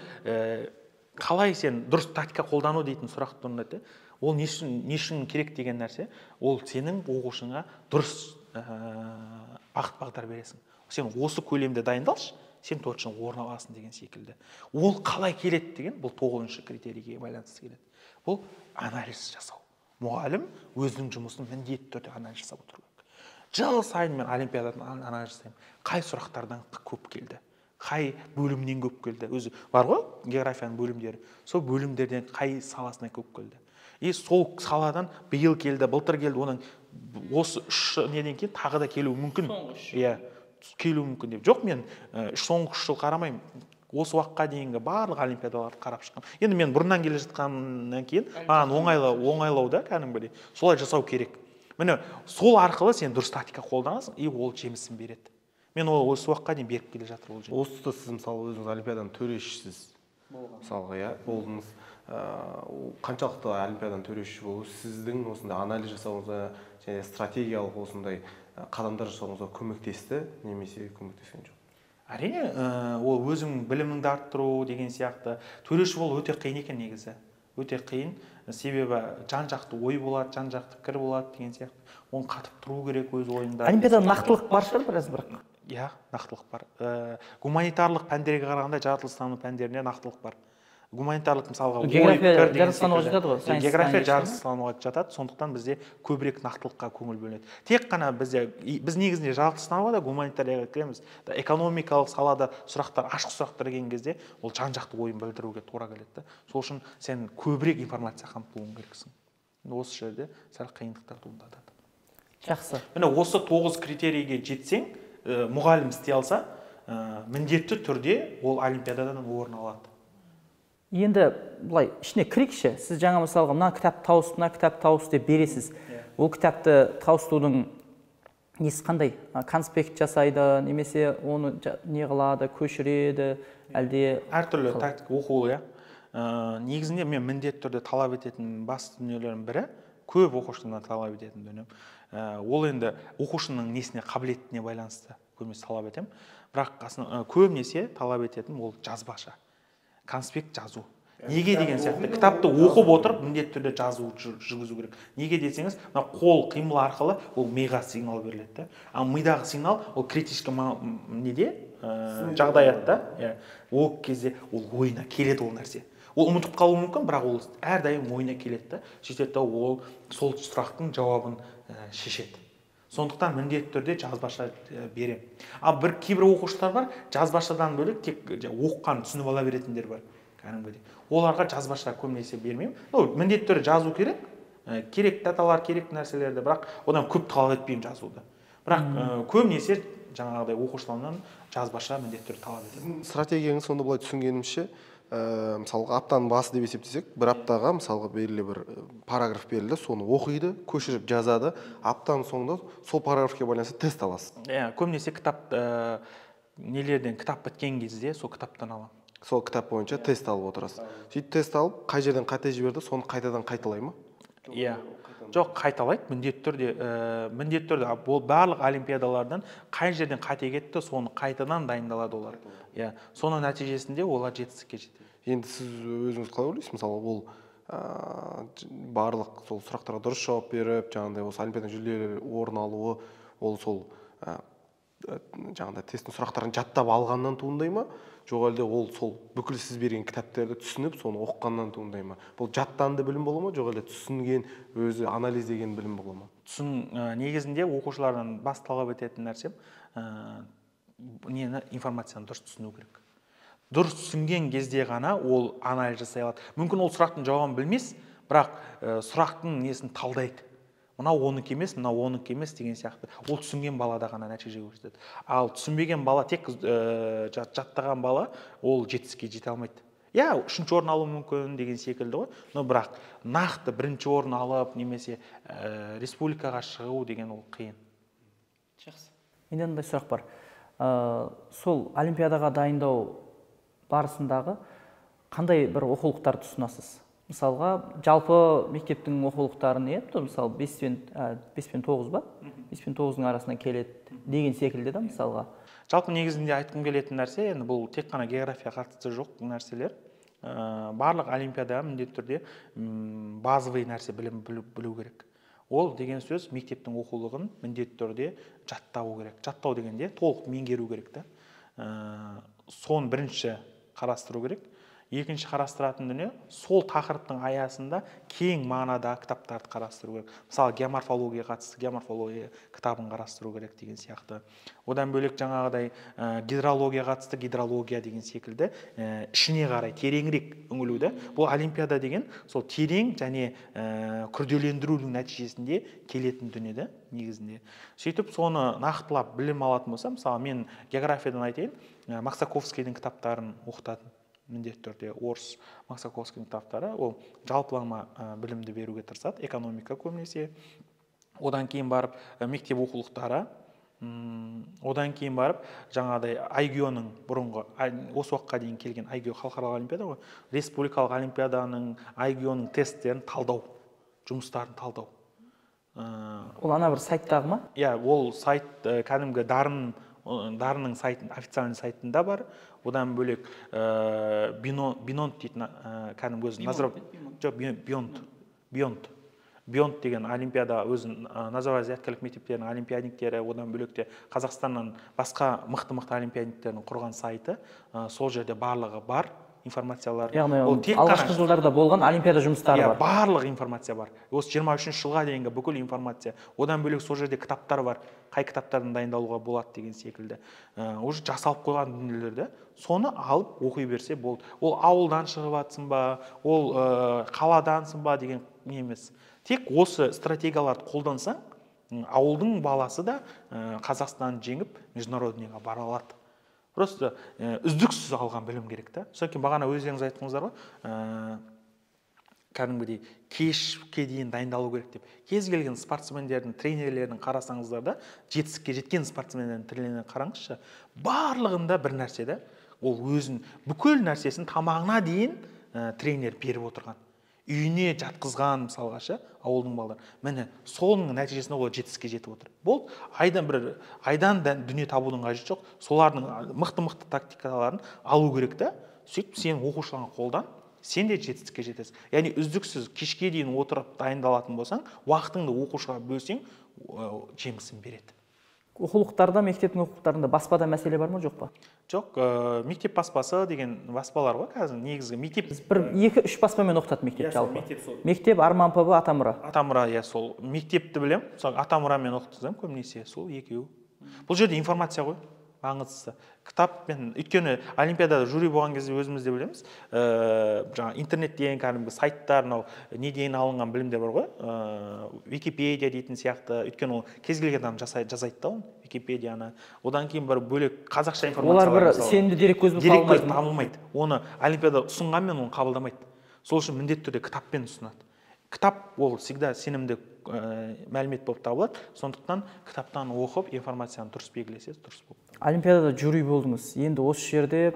қалай сен дұрыс тактика қолдану дейтін сұрақ туындайды. Ол не үшін керек деген нәрсе, ол сенің оқушыңа дұрыс бағыт бағдар бересің. Сен осы көлемде дайындалшы, сен точно орын аласың деген секілді. Ол қалай келеді деген, бұл 9-шы критерийге байланысты келеді. Бұл анализ жасау. Мұғалім өзінің жұмысын міндетті түрде анализ жасап отыру керек. Жыл сайын мен олимпиададан анализ жасаймын. Қай сұрақтардан көп келді? Қай бөлімнен көп келді? Өзі бар ғой, географияның бөлімдері. Сол бөлімдерден қай саласына көп келді? И сол саладан биыл келді, былтыр келді, оның осы 3 неден кейін тағы да келуі мүмкін. Иә, келуі мүмкін деп. Жоқ, мен соңғы 3 жыл қарамаймын. Осы уақытқа дейінгі барлық олимпиадаларды қарап шыққам. Енді мен бұрыннан келе жатқаннан кейін маған оңайлау да кәдімгідей. Солай жасау керек. Міне, сол арқылы сен дұрыс тактика қолданасың, и ол жемісін береді. Мен осы уақытқа дейін беріп келе жатыр ол жеміс. Осы тұста сіз мысалы өзіңіз олимпиаданың төрешісіз. Мысалға, иә, болдыңыз. Қаншалықты олимпиаданың төреші болу сіздің осындай анализ жасауыңызға және стратегиялық осындай қадамдар жасауыңызға көмектесті, немесе көмектескен жоқ? Әрине, ол өзің біліміңді арттыру деген сияқты. Төреші болу өте қиын екен негізі. Өте қиын, себебі жан-жақты ой болады, жан-жақты пікір болады деген сияқты. Оны қатып тұру керек өз ойында. Олимпиадада нақтылық бар шығар біраз бірақ. Иә, нақтылық бар. Гуманитарлық пәндерге қарағанда жаратылыстану пәндеріне нақтылық бар. Гуманитарлық мысалға география жаратылыстануға жатады ғой. География жаратылыстануға жатады, сондықтан бізде көбірек нақтылыққа көңіл бөлінеді. Тек қана біз негізінде жаратылыстануға да гуманитарияға кіреміз. Экономикалық салада сұрақтар, ашық сұрақтар келген кезде ол жан-жақты ойын білдіруге тура келеді. Сол үшін сен көбірек информация қамтылуың керексің. Осы жерде сәл қиындықтар туындады. Жақсы. Міне осы 9 критерийге жетсең, мұғалім істей алса, міндетті түрде ол олимпиададан орын алады. Енді былай ішіне кірейікші. Сіз жаңа мысалға мына кітап тауыс деп бересіз. Ол кітапты тауыстудың несі қандай? Конспект жасайды, немесе оны не қылады, көшіреді, әлде әртүрлі тактика оқу, иә. Негізінде мен міндетті түрде талап ететін басты дүниелердің бірі, көп оқушыдан талап ететін дүнием. Ол енді оқушының несіне, қабілетіне байланысты көбінесе талап етемін. Бірақ көбінесе талап ететін ол жазбаша. Конспект жазу. Неге деген сияқты кітапты оқып отырып міндетті түрде жазу жүргізу керек. Неге десеңіз, қол қимыл арқылы ол миға сигнал беріледі. Ал мидағы сигнал ол критический неде жағдаятта, ол кезде ол ойына келеді ол нәрсе. Ол ұмытып қалуы мүмкін, бірақ ол әрдайым ойына келеді. Сөйтеді, ол сол сұрақтың жауабын шешеді. Сондықтан міндетті түрде жазбаша берем. Ал кейбір оқушылар бар, жазбашадан бөлек тек оққан түсініп ала беретіндер бар. Оларға жазбаша көбінесе бермеймін. Міндетті түрде жазу керек, керек даталар, керек нәрселерді, бірақ одан көп талап етпеймін жазуды. Бірақ көбінесе жаңағыдай оқушылардан жазбаша міндетті түрде талап етемін. Стратегияңыз сонда былай түсінгенімше, мысалға аптаның басы деп есептесек, бір аптаға мысалға белгілі бір параграф берілді, соны оқиды, көшіріп жазады, аптаның соңында сол параграфке байланысты тест аласыз. Көбінесе кітап нелерден кітап біткен кезде сол кітаптан аламын. Сол кітап бойынша тест алып отырасыз. Сөйтіп тест алып, қай жерден қате жіберді, соны қайтадан қайталай ма? Иә. Жоқ, қайталайды, міндетті түрде барлық олимпиадалардан қай жерден қате кетті, соны қайтадан дайындалады олар. Иә, соның нәтижесінде олар жетістікке жетеді. Енді сіз өзіңіз қалай ойлайсыз? Мысалы, ол барлық сол сұрақтарға дұрыс жауап беріп, жаңағыдай осы олимпиададан жүлделі орын алуы, ол сол жаңағыдай тесттің сұрақтарын жаттап алғаннан туындай ма? Жоқ әлде ол сол бүкіл сіз берген кітаптарды түсініп, соны оқығаннан туындай ма? Бұл жаттанды білім бола ма? Жоқ әлде түсінген, өзі анализдеген білім бола ма? Негізінде оқушылардан бас талап ететін нәрсем информацияны дұрыс түсіну керек. Дұрыс түсінген кезде ғана ол анализ жасай алады. Мүмкін ол сұрақтың жауабын білмес, бірақ сұрақтың несін талдайды. Мынау оныкі емес, мынау оныкі емес деген сияқты. Ол түсінген балада ғана нәтиже көрсетеді. Ал түсінбеген бала, тек жаттаған бала, ол жетістікке жете алмайды. Иә, 3-ші орын алуы мүмкін деген секілді ғой. Но бірақ нақты 1-ші орын алып, немесе республикаға шығу деген ол қиын. Жақсы. Менде мындай сұрақ бар. Сол олимпиадаға дайындау барысындағы қандай бір оқулықтарды ұсынасыз? Мысалға, жалпы мектептің оқулықтарын, мысалы 5 пен 9 ба? 5 пен 9-ның арасынан келеді деген секілді да, мысалға. Жалпы негізінде айтқым келетін нәрсе, енді бұл тек қана география қатысты жоқ нәрселер. Барлық олимпиада міндетті түрде базовый нәрсе білу керек. Ол деген сөз мектептің оқулығын міндетті түрде жаттау керек. Жаттау дегенде толық меңгеру керек та. Соны бірінші қарастыру керек. Екінші қарастыратын дүние сол тақырыптың аясында кең мағынада кітаптарды қарастыру керек. Мысалы геоморфология қатысты геоморфология кітабын қарастыру керек деген сияқты. Одан бөлек жаңағыдай гидрология қатысты гидрология деген секілді ішіне қарай тереңірек үңілуді. Бұл олимпиада деген сол терең және күрделендірудің нәтижесінде келетін дүние негізінде. Сөйтіп соны нақтылап білім алатын болсам, мысалы мен географиядан айтайын, Максаковскийдің кітаптарын оқытатын. Міндетті түрде орыс Максаковскийдің кітаптары, ол жалпылама білімді беруге тырысады, экономика көбінесе. Одан кейін барып мектеп оқулықтары, одан кейін барып жаңағыдай IGO-ның бұрынғы осы уақытқа дейін келген IGO халықаралық олимпиада ғой, республикалық олимпиаданың IGO-ның тесттерін талдау, жұмыстарын талдау. Ол ана бір сайттағы ма? Иә, ол сайт кәдімгі дарынның сайтын, официальный сайтында бар. Одан бөлек Бионд дейтін кәдімгі өзін Бионд деген олимпиада өзін Назарбаев зияткерлік мектептерінің олимпиадниктері, одан бөлек те Қазақстаннан басқа мықты олимпиадниктердің құрған сайты. Сол жерде барлығы бар информациялар. Яғни алғашқы жылдарда болған олимпиада жұмыстары бар. Барлық информация бар. Осы 23 жылға дейінгі бүкіл информация. Одан бөлек сол жерде кітаптар бар. Қай кітаптардан дайындалуға болады деген секілді. Уже жасалып қойған дүниелерді соны алып оқи берсе болды. Ол ауылдан шығып атсын ба, ол қаладансың ба деген не емес. Тек осы стратегияларды қолдансаң, ауылдың баласы да Қазақстанды жеңіп международныйға бара алады. Просто үздіксіз алған білім керек та. Содан бағана өздеріңіз айттыңыздар ғой, кәдімгідей кешке дейін дайындалу керек деп. Кез келген спортсмендердің, тренерлердің қарасаңыздар да, жетістікке жеткен спортсмендердің тренерлерін қараңызшы, барлығында бір нәрсе да, ол өзін бүкіл нәрсесін тамағына дейін тренер беріп отырған. Үйіне жатқызған мысалғашы ауылдың балалары. Міне соның нәтижесінде олар жетістікке жетіп отыр. Бұл айдан дүние табудың қажеті жоқ. Солардың мықты тактикаларын алу керек та. Сөйтіп сен оқушыларыңа қолдан, сен де жетістікке жетесің. Яғни үздіксіз кешке дейін отырып дайындалатын болсаң, уақытыңды оқушыға бөлсең, жемісін береді. Оқулықтарда, мектептің оқулықтарында баспада мәселе бар ма, жоқ па? Жоқ, мектеп баспасы деген баспалар ғой, қазір негізгі мектеп. Бір 2-3 баспамен оқытады мектеп жалпы. Мектеп Арман ПБ, Атамұра. Атамұра, иә, сол мектепті білем. Сол Атамұрамен оқытқызам көбінесе, сол екеуі. Бұл жерде информация ғой, маңыздысы. Кітаппен, өйткені олимпиадада жюри болған кезде өзіміз де білеміз. Жаңа интернеттен кәдімгі сайттар, неден алынған білімдер бар ғой. Википедия дейтін сияқты. Өйткені ол кез келген адам жазайды да, Википедияны. Одан кейін бір бөлек қазақша информация. Олар бір сенімді дереккөз болып табылмайды. Оны олимпиада ұсынғанмен оны қабылдамайды. Сол үшін міндетті түрде кітаппен ұсынады. Кітап ол всегда сенімді мәлімет болып табылады. Сондықтан кітаптан оқып, информацияны дұрыс белгілесеңіз, дұрыс болып. Олимпиадада жюри болдыңыз. Енді осы жерде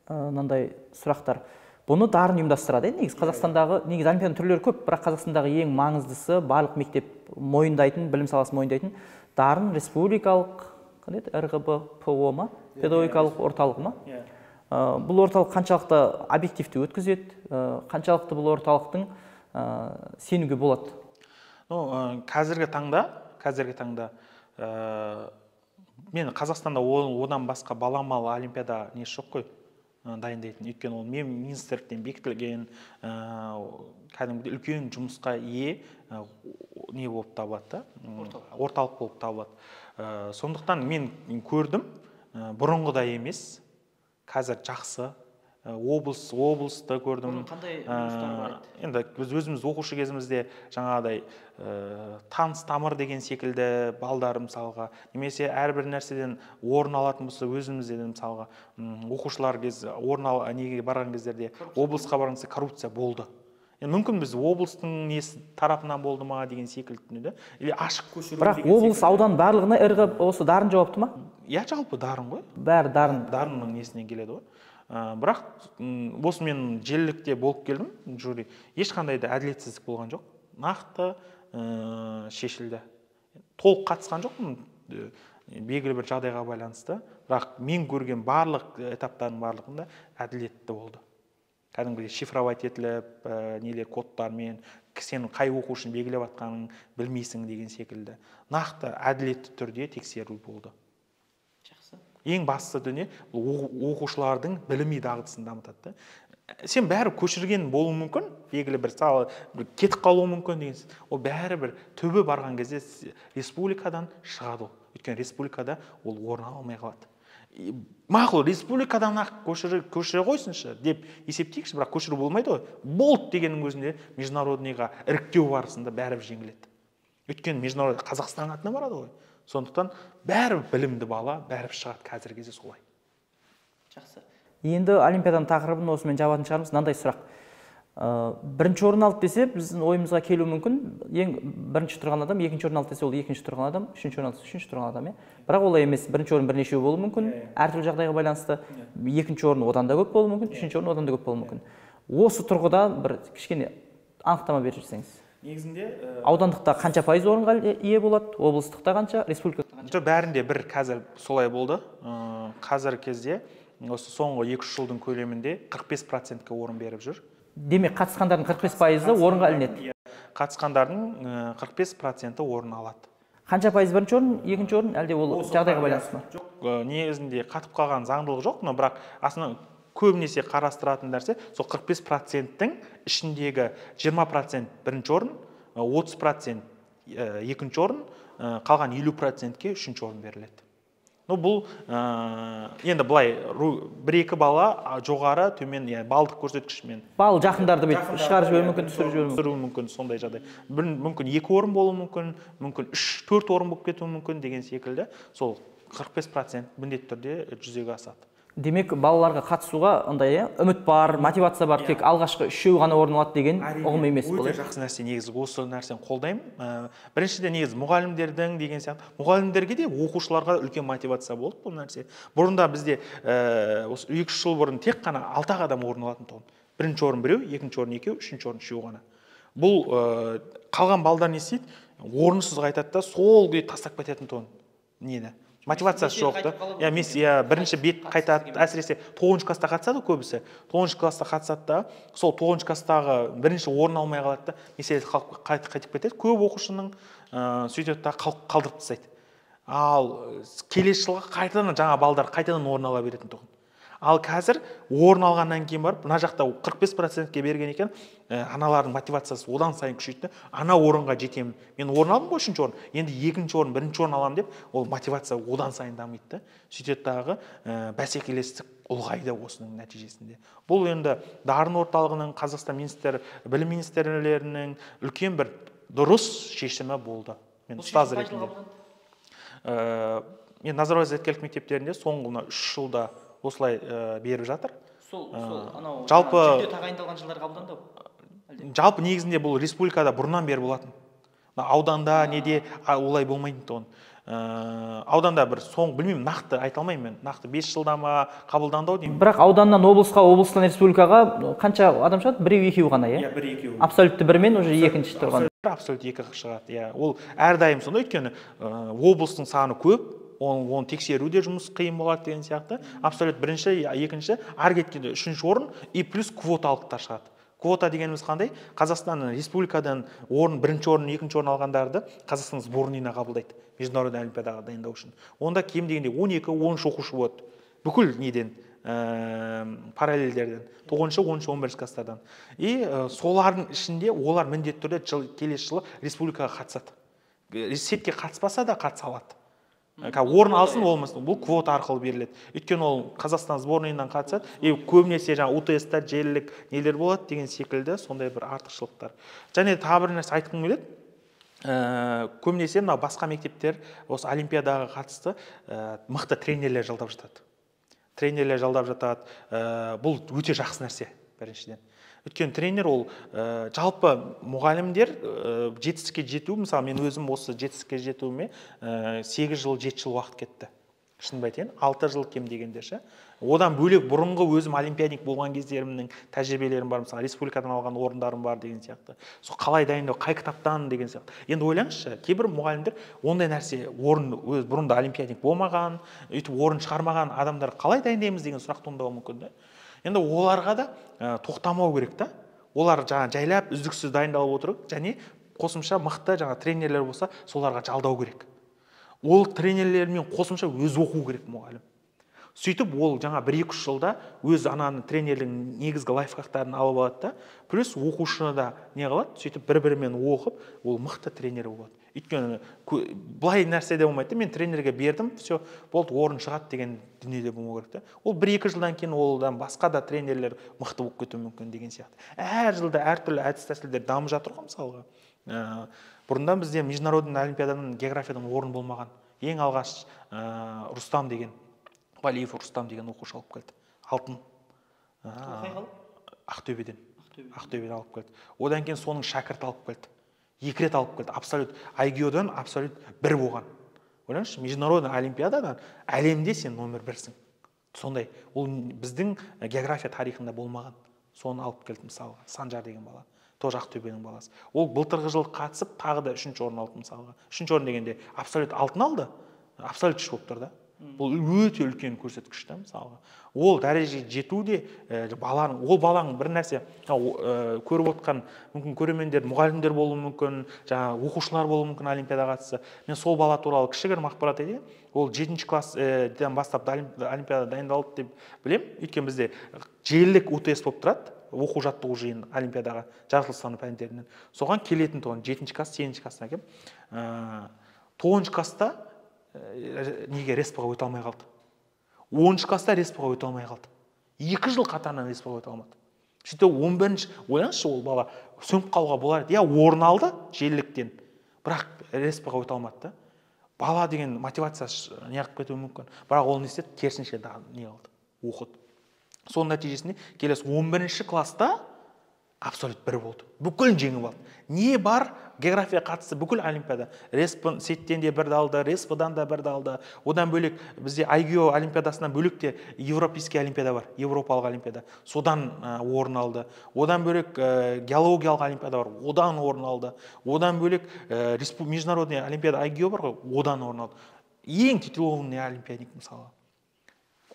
мынандай сұрақтар. Бұны дарын ұйымдастырады. Негізі Қазақстандағы, негізі олимпиаданың түрлері көп, бірақ Қазақстандағы ең маңыздысы барлық мектеп мойындайтын, білім саласы мойындайтын дарын республикалық, РГБ-ПО ма, педагогикалық орталығы ма? Бұл орталық қаншалықты объективті өткізеді, қаншалықты бұл орталықтың сенуге болады? Қазіргі таңда мен Қазақстанда одан басқа баламалы олимпиада несі жоқ қой дайындайтын. Өйткені ол министрліктен бекітілген кәдімгі үлкен жұмысқа ие не болып табылады, орталық болып табылады. Сондықтан мен көрдім, бұрынғыдай емес, қазір жақсы. Облысты көрдім. Енді біз өзіміз оқушы кезімізде жаңағыдай таныс тамыр деген секілді балдар мысалға, немесе әрбір нәрседен орын алатын болса өзімізден мысалға оқушылар неге барған кездерде облысқа барған кезде коррупция болды. мүмкін біз облыстың несі тарапынан болды ма деген секілді да, или ашық көшіру. Бірақ облыс аудан барлығына іргі осы дарын жауапты ма? Иә, жалпы дарын ғой. Бәрі дарын. Дарынның несінен келеді ғой. Бірақ осы мен желілікте болып келдім, жюри. Ешқандай да әділетсіздік болған жоқ. Нақты шешілді. Толық қатысқан жоқпын, белгілі бір жағдайға байланысты. Бірақ мен көрген барлық этаптардың барлығында әділетті болды. Кәдімгідей шифровать етіліп, нелер кодтармен, сен қай оқушыны белгілеп жатқанын білмейсің деген секілді. Нақты әділетті түрде тексеру болды. Жақсы. Ең бастысы дүние бұл оқушылардың білімі дағдысын дамытады. Сен бәрі көшірген болуы мүмкін, белгілі бір салы кетіп қалуы мүмкін деген. Ол бәрі бір төбе барған кезде республикадан шығады. Өйткені республикада ол орын алмай қалады. Мақұл, республикадан ақ көшіре қойсыншы деп есептейікші, бірақ көшіру болмайды ғой. Болды дегеннің өзінде международныйға іріктеу барысында бәрібір жеңіледі. Өйткені международный Қазақстан атына барады ғой. Сондықтан бәрібір білімді бала бәрібір шығады, қазіргі кезде солай. Жақсы. Енді олимпиаданың тақырыбын осымен жабатын шығармыз. Мынандай сұрақ. Бірінші орын алды десе, біздің ойымызға келуі мүмкін. Ең бірінші тұрған адам, екінші орын алды десе, ол екінші тұрған адам, үшінші орын алды десе, үшінші тұрған адам, Бірақ олай емес. Бірінші орын бірнешеу болуы мүмкін. Әртүрлі жағдайға байланысты. Екінші орын одан да көп болуы мүмкін, үшінші орын одан да көп болуы мүмкін. Осы тұрғыда бір кішкене анықтама беріп жіберсеңіз. Негізінде аудандықта қанша пайыз орынға ие болады, облыстықта қанша, республикада қанша? Бәрінде бір қазір солай болды. Қазіргі кезде осы соңғы 2-3 жылдың көлемінде 45%-ке орын беріп жүр. Демек, қатысқандардың 45%-ы орынға ілінеді. Қатысқандардың 45%-і орын алады. Қанша пайыз бірінші орын, екінші орын, әлде ол жағдайға байланысты ма? Жоқ, негізінде қатып қалған заңдылық жоқ, но бірақ аслында көбінесе қарастыратын нәрсе сол 45%-тің ішіндегі 20% бірінші орын, 30% екінші орын, қалған 50%-ке үшінші орын беріледі. Бұл енді былай бір-екі бала жоғары төмен балдық көрсеткішімен. Бал жақындарды шығарып жіберуі мүмкін, түсіріп жіберуі мүмкін, сондай жағдай. Мүмкін 2 орын болуы мүмкін, мүмкін 3-4 орын болып кетуі мүмкін деген секілді. Сол 45% міндетті түрде жүзеге асады. Демек, балаларға қатысуға ындай үміт бар, мотивация бар, тек алғашқы 3-еу ғана орын алады деген ұғым емес бұл. Өте жақсы нәрсе, негізі осы нәрсені қолдаймын. Біріншіден негізі мұғалімдердің деген сияқты, мұғалімдерге де оқушыларға үлкен мотивация болды бұл нәрсе. Бұрында бізде осы 2 жыл бұрын тек қана 6 адам орын алатын тұғын. Бірінші орын біреу, екінші орын екеу, үшінші орын үшеу ғана. Бұл қалған балдар не істейді? Орынсыз қайтады да сол күйі тастап кететін тұғын. Нені? Мотивациясы жоқ та. Бірінші бет қайтады, әсіресе 9-шы класста қатысады көбісі. 9-шы класста қатысады да, сол 9-шы класстағы бірінші орын алмай қалады да, меселе қайтып кетеді. Көп оқушының сөйтеді да қалдырып тастайды. Ал келесі жылға қайтадан жаңа балдар қайтадан орын ала беретін тұғын. Ал қазір орын алғаннан кейін барып, мына жақта 45%-ке берген екен, аналардың мотивациясы одан сайын күшейді. Ана орынға жетемін. Мен орын алдым ғой, үшінші орын. Енді екінші орын, бірінші орын аламын деп, ол мотивация одан сайын дамиды. Сөйтеді дағы бәсекелестік ұлғайды осының нәтижесінде. Бұл енді Дарын орталығының, Қазақстан білім министрлерінің үлкен бір дұрыс шешімі болды. Мен ұстаз ретінде. Мен Назарбаев зияткерлік мектептерінде соңғы 3 жылда осылай беріп жатыр. Жалпы жүлде тағайындалған жылдар қабылданды? Жалпы негізінде бұл республикада бұрыннан бері болатын. Ауданда неде олай болмайтын тұғын. Ауданда бір білмеймін, нақты айта алмаймын мен. Нақты 5 жылда ма қабылданды ау деймін. Бірақ ауданнан облысқа, облыстан республикаға қанша адам шығады? Біреу-екеу ғана, иә? Бір-екеу. Абсолютті бірмен уже екінші тұрған. Абсолютті екі шығады. Ол әрдайым сонда, өйткені облыстың саны көп. Оны тексеруде жұмыс қиын болады деген сияқты. Абсолют бірінші, екінші, ар кеткенде үшінші орын и плюс квоталықтар шығады. Квота дегеніміз қандай? Қазақстан республикадан бірінші орын, екінші орын алғандарды Қазақстан сборныйына қабылдайды. Международный олимпиадаға дайындау үшін. Онда кем дегенде 12-13 оқушы болады. Бүкіл неден, параллельдерден. 9-шы, 10-шы, 11-шы класстардан. И солардың ішінде олар міндетті түрде келесі жылы республикаға қатысады. Сетке қатыспаса да қатыса алады. Орын алсын болмасын, бұл квота арқылы беріледі. Өйткені ол Қазақстан сборныйынан қатысады, көбінесе УТС-тар, желілік нелер болады деген секілді, сондай бір артықшылықтар. Және тағы бір нәрсе айтқым келеді. Көбінесе басқа мектептер осы олимпиадаға қатысты мықты тренерлер жалдап жатады. Бұл өте жақсы нәрсе біріншіден. Өйткені тренер ол жалпы мұғалімдер жетістікке жету, мысалы мен өзім осы жетістікке жетуіме 8 жыл 7 жыл уақыт кетті. Шынымды айтайын, 6 жыл кем дегенде ше. Одан бөлек бұрынғы өзім олимпиадник болған кездерімнің тәжірибелерім бар, мысалы республикадан алған орындарым бар деген сияқты. Сол қалай дайындау, қай кітаптан деген сияқты. Енді ойлаңызшы, кейбір мұғалімдер ондай нәрсе орын өз бұрында олимпиадник болмаған, өйтіп орын шығармаған адамдар қалай дайындаймыз деген сұрақ туындауы мүмкін да. Енді оларға да тоқтамау керек та. Олар жаңа жайлап үздіксіз дайындалып отырып, және қосымша мықты жаңа тренерлер болса, соларға жалдау керек. Ол тренерлермен қосымша өз оқу керек мұғалім. Сөйтіп ол жаңа 1-2 жылда өз ананы тренердің негізгі лайфхактарын алып алады да, плюс оқушыны да не қылады, сөйтіп бір-бірімен оқып, ол мықты тренер болады. Өйткені былай нәрсе де болмайды, мен тренерге бердім, все, болды, орын шығады деген дүниеде болмау керек та. Ол 1-2 жылдан кейін олдан басқа да тренерлер мықты болып кетуі мүмкін деген сияқты. Әр жылда әртүрлі әдіс-тәсілдер дамып жатыр ғой, мысалға. Бұрында бізде международный олимпиададан географиядан орын болмаған. Ең алғаш Рустам деген, Валиев Рустам деген оқушы алып келді. Алтын. Ақтөбеден алып келді. Одан кейін соның шәкірті алып келді. 2 рет алып келді. Абсолют IQ-дан абсолют 1 болған. Ойлаңызшы, международный олимпиададан әлемде сен номер 1-сің. Сондай. Ол біздің география тарихында болмаған. Соны алып келді мысалға. Санжар деген бала. Тоже Ақтөбенің баласы. Ол былтырғы жыл қатысып, тағы да 3-ші орын алды мысалға. 3-ші орын дегенде абсолют алтын алды. Абсолют үш болып тұр да. Бұл өте үлкен көрсеткіш та мысалға. Ол дәрежеге жету де ол баланың бір нәрсе көріп отқан мүмкін көрермендер, мұғалімдер болуы мүмкін, жаңа оқушылар болуы мүмкін олимпиадаға қатысса. Мен сол бала туралы кішігірім ақпарат айтайын. Ол 7-ші класстан бастап олимпиада дайындалды деп білем. Өйткені бізде желілік УТС болып тұрады. Оқу жаттығу жиын олимпиадаға жаратылыстану пәндерінен. Соған келетін тоғын 7-ші класс, 8-ші классына келіп, 9-ші класста неге респаға өте алмай қалды. 10-ші класста респаға өте алмай қалды. 2 жыл қатарынан респаға өте алмады. Сөйтіп 11-ші, ойлаңызшы, ол бала сөніп қалуға болар еді. Орын алды желіліктен, бірақ респаға өте алмады. Бала деген мотивациясы неғып кетуі мүмкін. Бірақ ол не істеді, керісінше не қылды, оқыды. Соның нәтижесінде келесі 11-ші класста абсолют 1 болды. Бүкіл жеңіп алды. Не бар? География қатысы бүкіл олимпиада. Сеттен де 1 алды, Респадан да 1 алды. Одан бөлек бізде IGO олимпиадасынан бөлек те Европейский олимпиада бар, Европалық олимпиада. Содан орын алды. Одан бөлек геологиялық олимпиада бар, одан орын алды. Одан бөлек международный олимпиада IGO бар ғой, одан орын алды. Ең титулованный олимпиадник мысалы.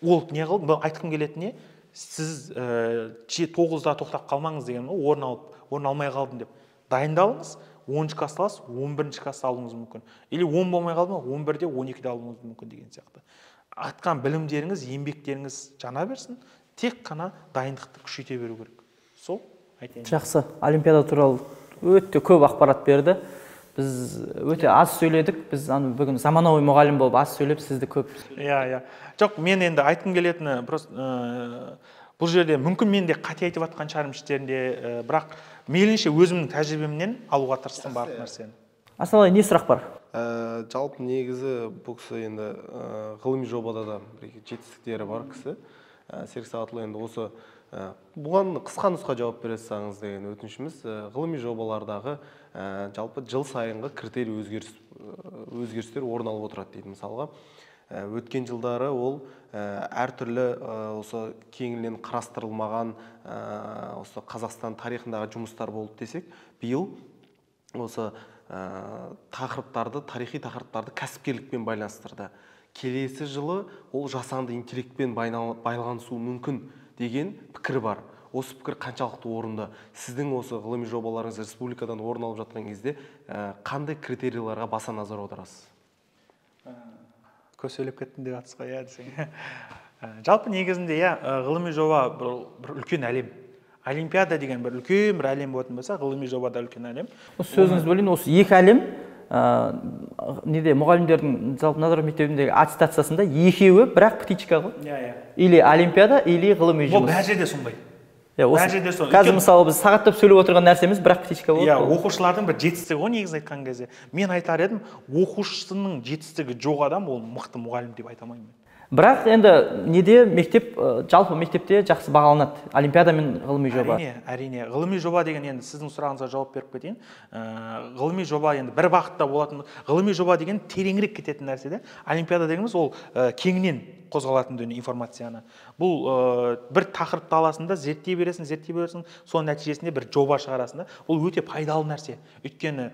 Ол не қылды? Айтқым келетіне, сіз 9-да тоқтап қалмаңыз деген, орын алмай қалдым деп. Дайындалыңыз, 10-ші класста аласыз, 11-ші класста алуыңыз мүмкін. Или 10 болмай қалды ма, 11-де, 12-де алуыңыз мүмкін деген сияқты. Атқан білімдеріңіз, еңбектеріңіз жана берсін, тек қана дайындықты күшейте беру керек. Сол айтайын. Жақсы, олимпиада туралы өте көп ақпарат берді. Біз өте аз сөйледік. Біз бүгін заманауи мұғалім болып аз сөйлеп, сізді көп. Иә. Жоқ, мен енді айтқым келетіні, бұл жерде мүмкін мен де қате айтып жатқан шығармын іштерінде, бірақ мейлінше өзімнің тәжірибемнен алуға тырыстым барлық нәрсені. Асаналай, не сұрақ бар? Жалпы негізі бұл кісі енді ғылыми жобада да жетістіктері бар кісі. Серік Сағатұлы енді осы бұған қысқа нұсқа жауап бере салсаңыз деген өтінішіміз. Ғылыми жобалардағы жалпы жыл сайынғы критерий өзгерістер орын алып отырады дейді. Мысалға, өткен жылдары ол әртүрлі осы кеңінен қарастырылмаған осы Қазақстан тарихындағы жұмыстар болды десек, биыл осы тарихи тақырыптарды кәсіпкерлікпен байланыстырды. Келесі жылы ол жасанды интеллектпен байланысуы мүмкін деген пікір бар. Осы пікір қаншалықты орынды? Сіздің осы ғылыми жобаларыңыз республикадан орын алып жатқан кезде қандай критерийларға баса назар аударасыз? Көсөліп кеттім деп атысқа, десең. Жалпы негізінде ғылыми жоба бір үлкен әлем. Олимпиада деген бір үлкен бір әлем болатын болса, ғылыми жоба да үлкен әлем. Сөзіңіз бөлейін, осы екі әлем мұғалімдердің жалпы Назарбаев мектебіндегі аттестациясында екеуі бірақ птичка ғой. Или олимпиада, или ғылыми жұмыс. Бұл бәр жерде сондай. Қазір мысалы біз сағаттап сөйлеп отырған нәрсеміз бірақ птичка болады. Оқушылардың бір жетістігі ғой негізі айтқан кезде. Мен айтар едім, оқушысының жетістігі жоқ адам ол мықты мұғалім деп айта алмаймын. Бірақ енді неде мектеп жалпы мектепте жақсы бағаланады олимпиада мен ғылыми жоба. Әрине ғылыми жоба деген енді сіздің сұрағыңызға жауап беріп кетейін. Ғылыми жоба енді бір бағытта болатын, ғылыми жоба деген тереңірек кететін нәрсе де. Олимпиада дегеніміз ол кеңінен қозғалатын дүние информацияны. Бұл бір тақырыпты аласың да зерттей бересің, соның нәтижесінде бір жоба шығарасың да. Ол өте пайдалы нәрсе. Өйткені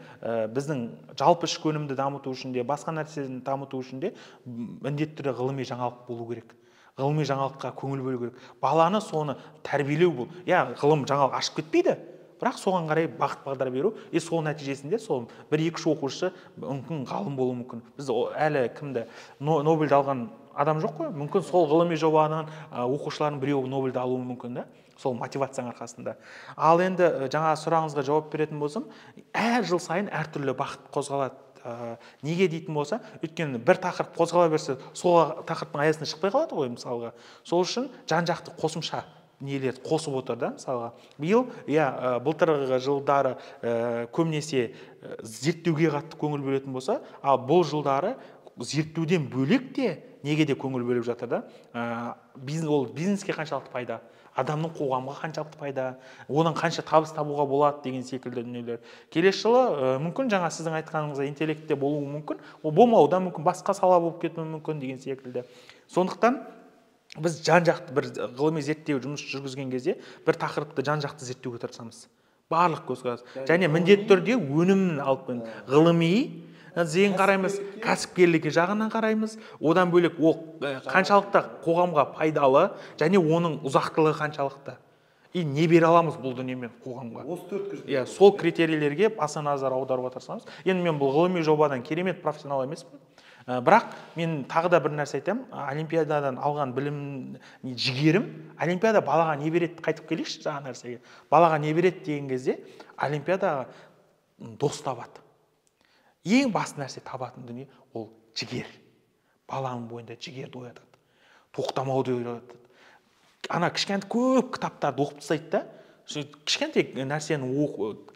біздің жалпы ішкі өнімді дамыту үшін де, басқа нәрсені дамыту үшін де міндетті түрде ғылыми жаңалық болу керек. Ғылыми жаңалыққа көңіл бөлу керек. Баланы соны тәрбиелеу бұл. Ғылым жаңалық ашып кетпейді, бірақ соған қарай бағыт бағдар беру, сол нәтижесінде сол 1-2 оқушы мүмкін ғалым болуы мүмкін. Біз әлі кімді Нобельді алған адам жоқ қой. Мүмкін сол ғылыми жобадан оқушылардың біреуі Нобельді алуы мүмкін да. Сол мотивацияның арқасында. Ал енді жаңа сұрағыңызға жауап беретін болсам, әр жыл сайын әртүрлі бағыт қозғалады. Неге дейтін болса, өйткені бір тақырып қозғала берсе, сол тақырыптың аясына шықпай қалады ғой, мысалға. Сол үшін жан-жақты қосымша нелерді қосып отыр да, мысалға. Биыл, былтырғы жылдары көбінесе зерттеуге қатты көңіл бөлетін болса, ал бұл жылдары зерттеуден бөлек те неге де көңіл бөліп жатыр да. Ол бизнеске қаншалықты пайда, адамның қоғамға қаншалықты пайда, одан қанша табыс табуға болады деген секілді дүниелер. Келесі жылы мүмкін жаңа сіздің айтқаныңызда интеллектте болуы мүмкін, ол болмауы да мүмкін, басқа сала болып кетуі мүмкін деген секілді. Сондықтан біз жан-жақты бір ғылыми зерттеу жұмыс жүргізген кезде бір тақырыпты жан-жақты зерттеуге тырысамыз. Барлық көзқарас. Және міндетті түрде өнімін алып ғылыми зейін қараймыз, кәсіпкерлігі жағынан қараймыз, одан бөлек ол қаншалықты қоғамға пайдалы, және оның ұзақтылығы қаншалықты. Не бере аламыз бұл дүниемен қоғамға. Сол критерийлерге баса назар аударуға тырысамыз. Енді мен бұл ғылыми жобадан керемет профессионал емеспін. Бірақ мен тағы да бір нәрсе айтамын, олимпиададан алған білім жігерім, олимпиада балаға не береді, қайтып келейікші жаңа нәрсеге. Балаға не береді деген кезде, олимпиадаға дос табады. Ең басты нәрсе табатын дүние ол жігер. Баланың бойында жігерді оятады, тоқтамауды оятады. Ана кішкентай көп кітаптарды оқып тастайды да, кішкентай нәрсені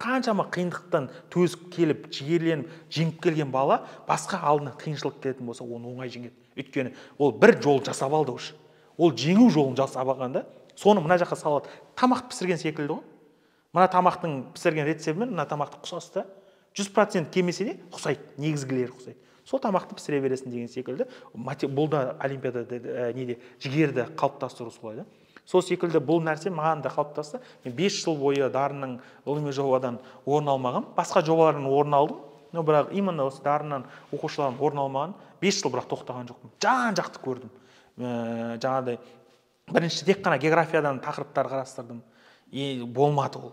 қаншама қиындықтан төзіп келіп, жігерленіп, жеңіп келген бала басқа алдына қиыншылық келетін болса, оны оңай жеңеді. Өйткені ол бір жол жасап алды уже. Ол жеңу жолын жасап алғанда, соны мына жаққа салады. Тамақ пісірген секілді ғой. Мына тамақтың пісірген рецептімен мына тамақты құсасы да 100% кемесе де құсайды, негізгілері құсайды. Сол тамақты пісіре бересің деген секілді. Бұл да олимпиадада жігерді қалыптастыру солай да. Сол секілді бұл нәрсе маған да қалыптасты. Мен 5 жыл бойы дарынның ғылыми жобадан орын алмағам. Басқа жобалардан орын алдым. Бірақ именно осы дарыннан оқушылардан орын алмаған. 5 жыл бірақ тоқтаған жоқпын. Жан-жақты көрдім. Жаңағыдай бірінші тек қана географиядан тақырыптар қарастырдым. Болмады ол.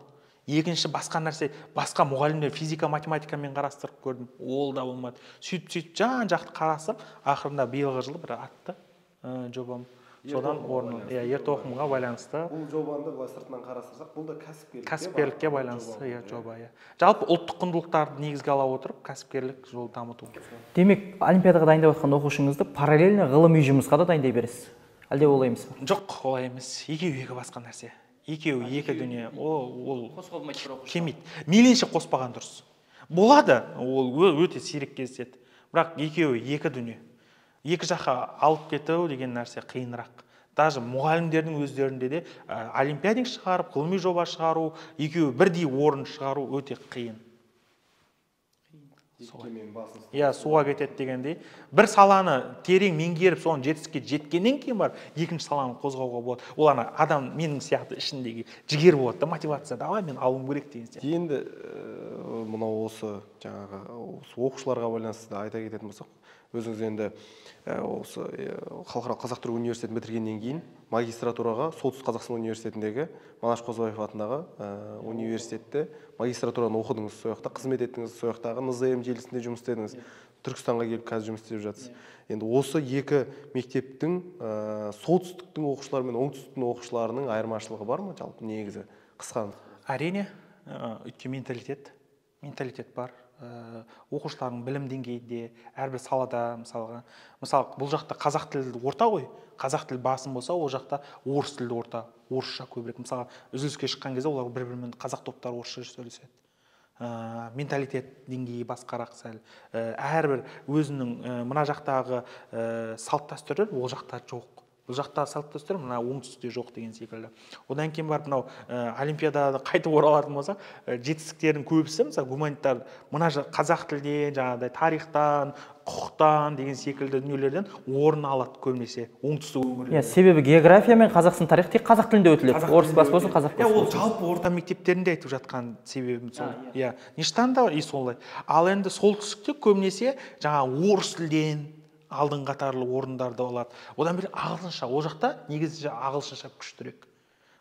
Екінші басқа нәрсе, басқа мұғалімдер физика, математикамен қарастырып көрдім. Ол да болмады. Сөйтіп жан-жақты қарастырып, ақырында биылғы жылы бір атты жобам. Содан орын, ерте оқымға байланысты. Бұл жобаны былай сыртынан қарастырсақ, бұл да кәсіпкерлікке байланысты жоба. Жалпы ұлттық құндылықтарды негізге ала отырып, кәсіпкерлік жолын дамыту. Демек, олимпиадаға дайындап жатқан оқушыңызды параллельно ғылыми жұмысқа да дайындай бересіз. Әлде олай емес пе? Жоқ, олай емес. Екеуі басқа нәрсе. Екеуі екі дүние. Ол келмейді. Мейлінше қоспаған дұрыс. Болады, ол өте сирек кездеседі. Бірақ екеуі екі дүние. Екі жаққа алып кету деген нәрсе қиынырақ. Даже мұғалімдердің өздерінде де олимпиадник шығарып, ғылыми жоба шығару, екеуі бірдей орын шығару өте қиын. Суға кетеді дегендей. Бір саланы терең меңгеріп, соның жетістікке жеткеннен кейін бар, екінші саланы қозғауға болады. Ол адам менің сияқты ішіндегі жігер болады да, мотивация. Давай мен алуым керек деген сияқты. Енді мынау осы жаңағы оқушыларға байланысты айта кететін болсақ, өзіңіз енді осы халықаралық қазақ-түрік университетін бітіргеннен кейін магистратураға солтүстік қазақстан университетіндегі Манаш Қозыбаев атындағы университетте магистратураны оқыдыңыз, сол жақта қызмет еттіңіз, сол жақтағы НЗМ желісінде жұмыс істедіңіз, Түркістанға келіп қазір жұмыс істеп жатсыз. Енді осы екі мектептің солтүстіктің оқушылары мен оңтүстіктің оқушыларының айырмашылығы бар ма жалпы негізі қысқа? Әрине, өйткені менталитет бар. Оқушылардың білім деңгейі де әрбір салада, мысалы бұл жақта қазақ тілді орта ғой, қазақ тілі басым болса, ол жақта орыс тілді орта, орысша көбірек. Мысалы үзіліске шыққан кезде олар бір-бірімен қазақ топтары орысша сөйлеседі. менталитет деңгейі басқарақ сәл. Әрбір өзінің мына жақтағы салт дәстүрлер ол жақта жоқ. Бұл жақта салт дәстүр мына оңтүстікте жоқ деген секілді. Одан кейін барып мынау олимпиадада қайтып оралатын болсақ, жетістіктердің көбісі мысалы гуманитар мына қазақ тілден, жаңағыдай тарихтан, құқықтан деген секілді дүниелерден орын алады көбінесе оңтүстік өңірлерде. Себебі география мен қазақстан тарихы тек қазақ тілінде өтіледі. Орыс болсын, қазақ болсын. Ол жалпы орта мектептерінде айтып жатқан себебім сол. Ништанда и солай. Ал енді солтүстікте көбінесе жаңағы орыс тілден алдың қатарлы орындарда болады. Одан бері ағылшынша, ол жақта негізі ағылшынша күштірек.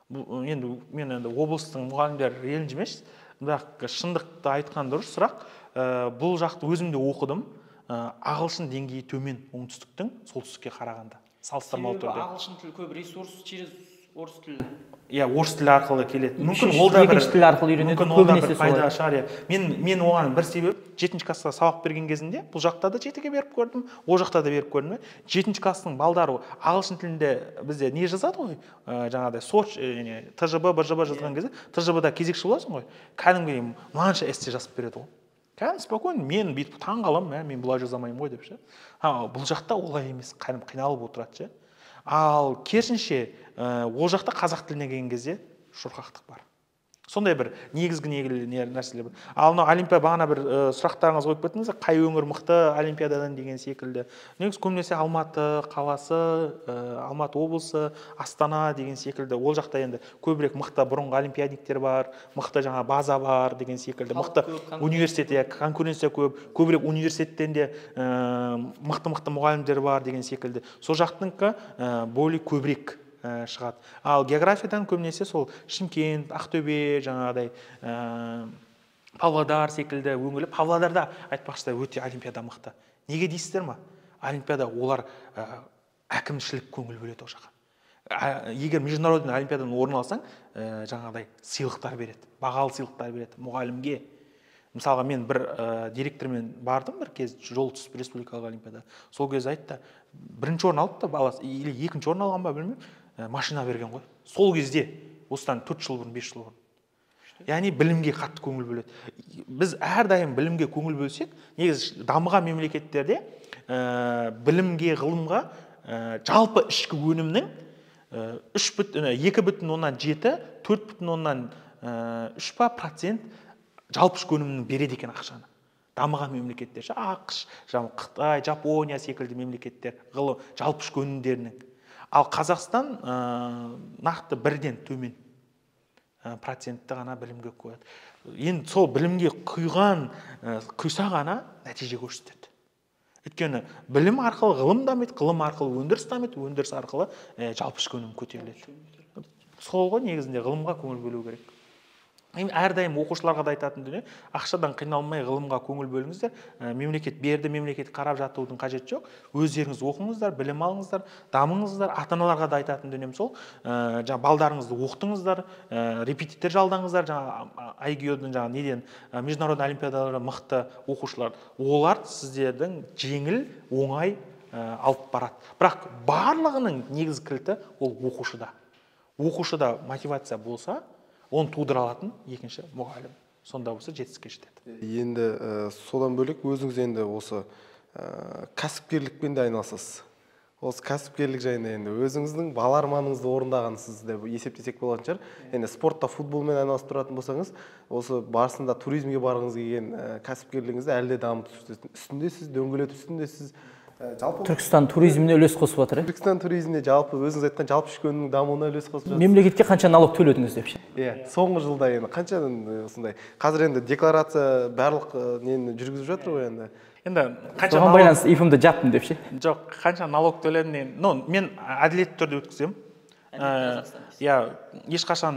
Енді мен енді облыстың мұғалімдері ренжімес, бірақ шындықты айтқан дұрыс сұрақ. Бұл жақты өзім де оқыдым. Ағылшын деңгейі төмен оңтүстіктің солтүстікке қарағанда. Салыстырмалы түрде. Ағылшын тілі көп ресурс через орыс тілі. Орыс тілі арқылы келеді. Мүмкін ол да бір тіл арқылы үйренеді. Мүмкін ол да бір пайда шығар. Мен оған бір себеп 7-ші класста сабақ берген кезінде бұл жақта да 7-ге беріп көрдім, ол жақта да беріп көрдім. 7-ші кластың балдары ағылшын тілінде бізде не жазады ғой? Жаңағыдай соч, ТЖБ, БЖБ жазған кезде, ТЖБ-да кезекші боласың ғой. Кәдімгідей мынанша эссе жазып береді ғой. Кәдімгі спокойно, мен бүйтіп таңғаламын, мен бұлай жазамаймын ғой деп ше. Бұл жақта олай емес, қиналып отырады ше. Ал керісінше ол жақта қазақ тіліне келген кезде шұрқақтық бар. Сондай бір негізгі нәрселер бар. Ал мына олимпиада бағана бір сұрақтарыңыз қойып кеттіңіз, қай өңір мықты олимпиададан деген секілді. Негізі көбінесе Алматы қаласы, Алматы облысы, Астана деген секілді. Ол жақта енді көбірек мықты бұрынғы олимпиадниктер бар, мықты жаңа база бар деген секілді. Мықты университет, конкуренция көбірек университеттен де мықты мұғалімдер бар деген секілді. Сол жақтыңқы более көбірек шығады. Ал географиядан көбінесе сол Шымкент, Ақтөбе, жаңағыдай Павлодар секілді өңірлер. Павлодарда айтпақшы өте олимпиада мықты. Неге дейсіздер ма? Олимпиада олар әкімшілік көңіл бөледі ол жаққа. Егер международный олимпиададан орын алсаң, жаңағыдай сыйлықтар береді, бағалы сыйлықтар береді мұғалімге. Мысалға мен бір директормен бардым бір кез жол түсіп республикалық олимпиада. Сол кез айтты, бірінші орын алды да баласы, или екінші орын алған ба білмеймін, машина берген ғой. Сол кезде, осыдан 4 жыл бұрын, 5 жыл бұрын. Яғни білімге қатты көңіл бөледі. Біз әрдайым білімге көңіл бөлсек, негізі дамыған мемлекеттерде білімге, ғылымға жалпы ішкі өнімнің 2,7, 4,3% жалпы ішкі өнімнің береді екен ақшаны. Дамыған мемлекеттер, ақш, Қытай, Жапония секілді мемлекеттер, ғылым, жалпы ішкі өнімдерінің. Ал Қазақстан нақты 1-ден төмен процентті ғана білімге қояды. Енді сол білімге құйса ғана нәтиже көрсетеді. Өйткені білім арқылы ғылым дамиды, ғылым арқылы өндіріс дамиды, өндіріс арқылы жалпы ішкі өнім көтеріледі. Сол ғой негізінде ғылымға көңіл бөлу керек. Әрдайым оқушыларға да айтатын дүние, ақшадан қиналмай ғылымға көңіл бөліңіздер. Мемлекет берді, мемлекет қарап жатудың қажеті жоқ. Өздеріңіз оқыңыздар, білім алыңыздар, дамыңыздар. Ата-аналарға да айтатын дүнием сол. Балдарыңызды оқытыңыздар, репетитор жалдаңыздар, IGO-дан неден международный олимпиадаларға мықты оқушылар. Олар сіздердің жеңіл, оңай алып барады. Бірақ барлығының негізгі кілті ол оқушыда. Оқушыда мотивация болса, оны тудыра алатын екінші мұғалім. Сонда болса жетістікке жетеді. Енді содан бөлек өзіңіз енді осы кәсіпкерлікпен де айналысасыз. Осы кәсіпкерлік жайында енді өзіңіздің бала арманыңызды орындағансыз деп есептесек болатын шығар. Енді спортта футболмен айналысып тұратын болсаңыз, осы барысында туризмге барғыңыз келген кәсіпкерлігіңізді әлде дамытып үстіндесіз, дөңгелетіп үстіндесіз. Түркістан туризміне үлес қосып отыр. Түркістан туризміне жалпы өзіңіз айтқан жалпы ішкі өнімнің дамуына үлес қосып жатырсыз. Мемлекетке қанша налог төледіңіз деп ше? Соңғы жылда енді қанша осындай. Қазір енді декларация барлық нені жүргізіп жатыр ғой енді. Енді қанша налог байланысты ифмді жаптым деп ше? Жоқ, қанша налог төледім. Мен әділетті түрде өткіземін. Ешқашан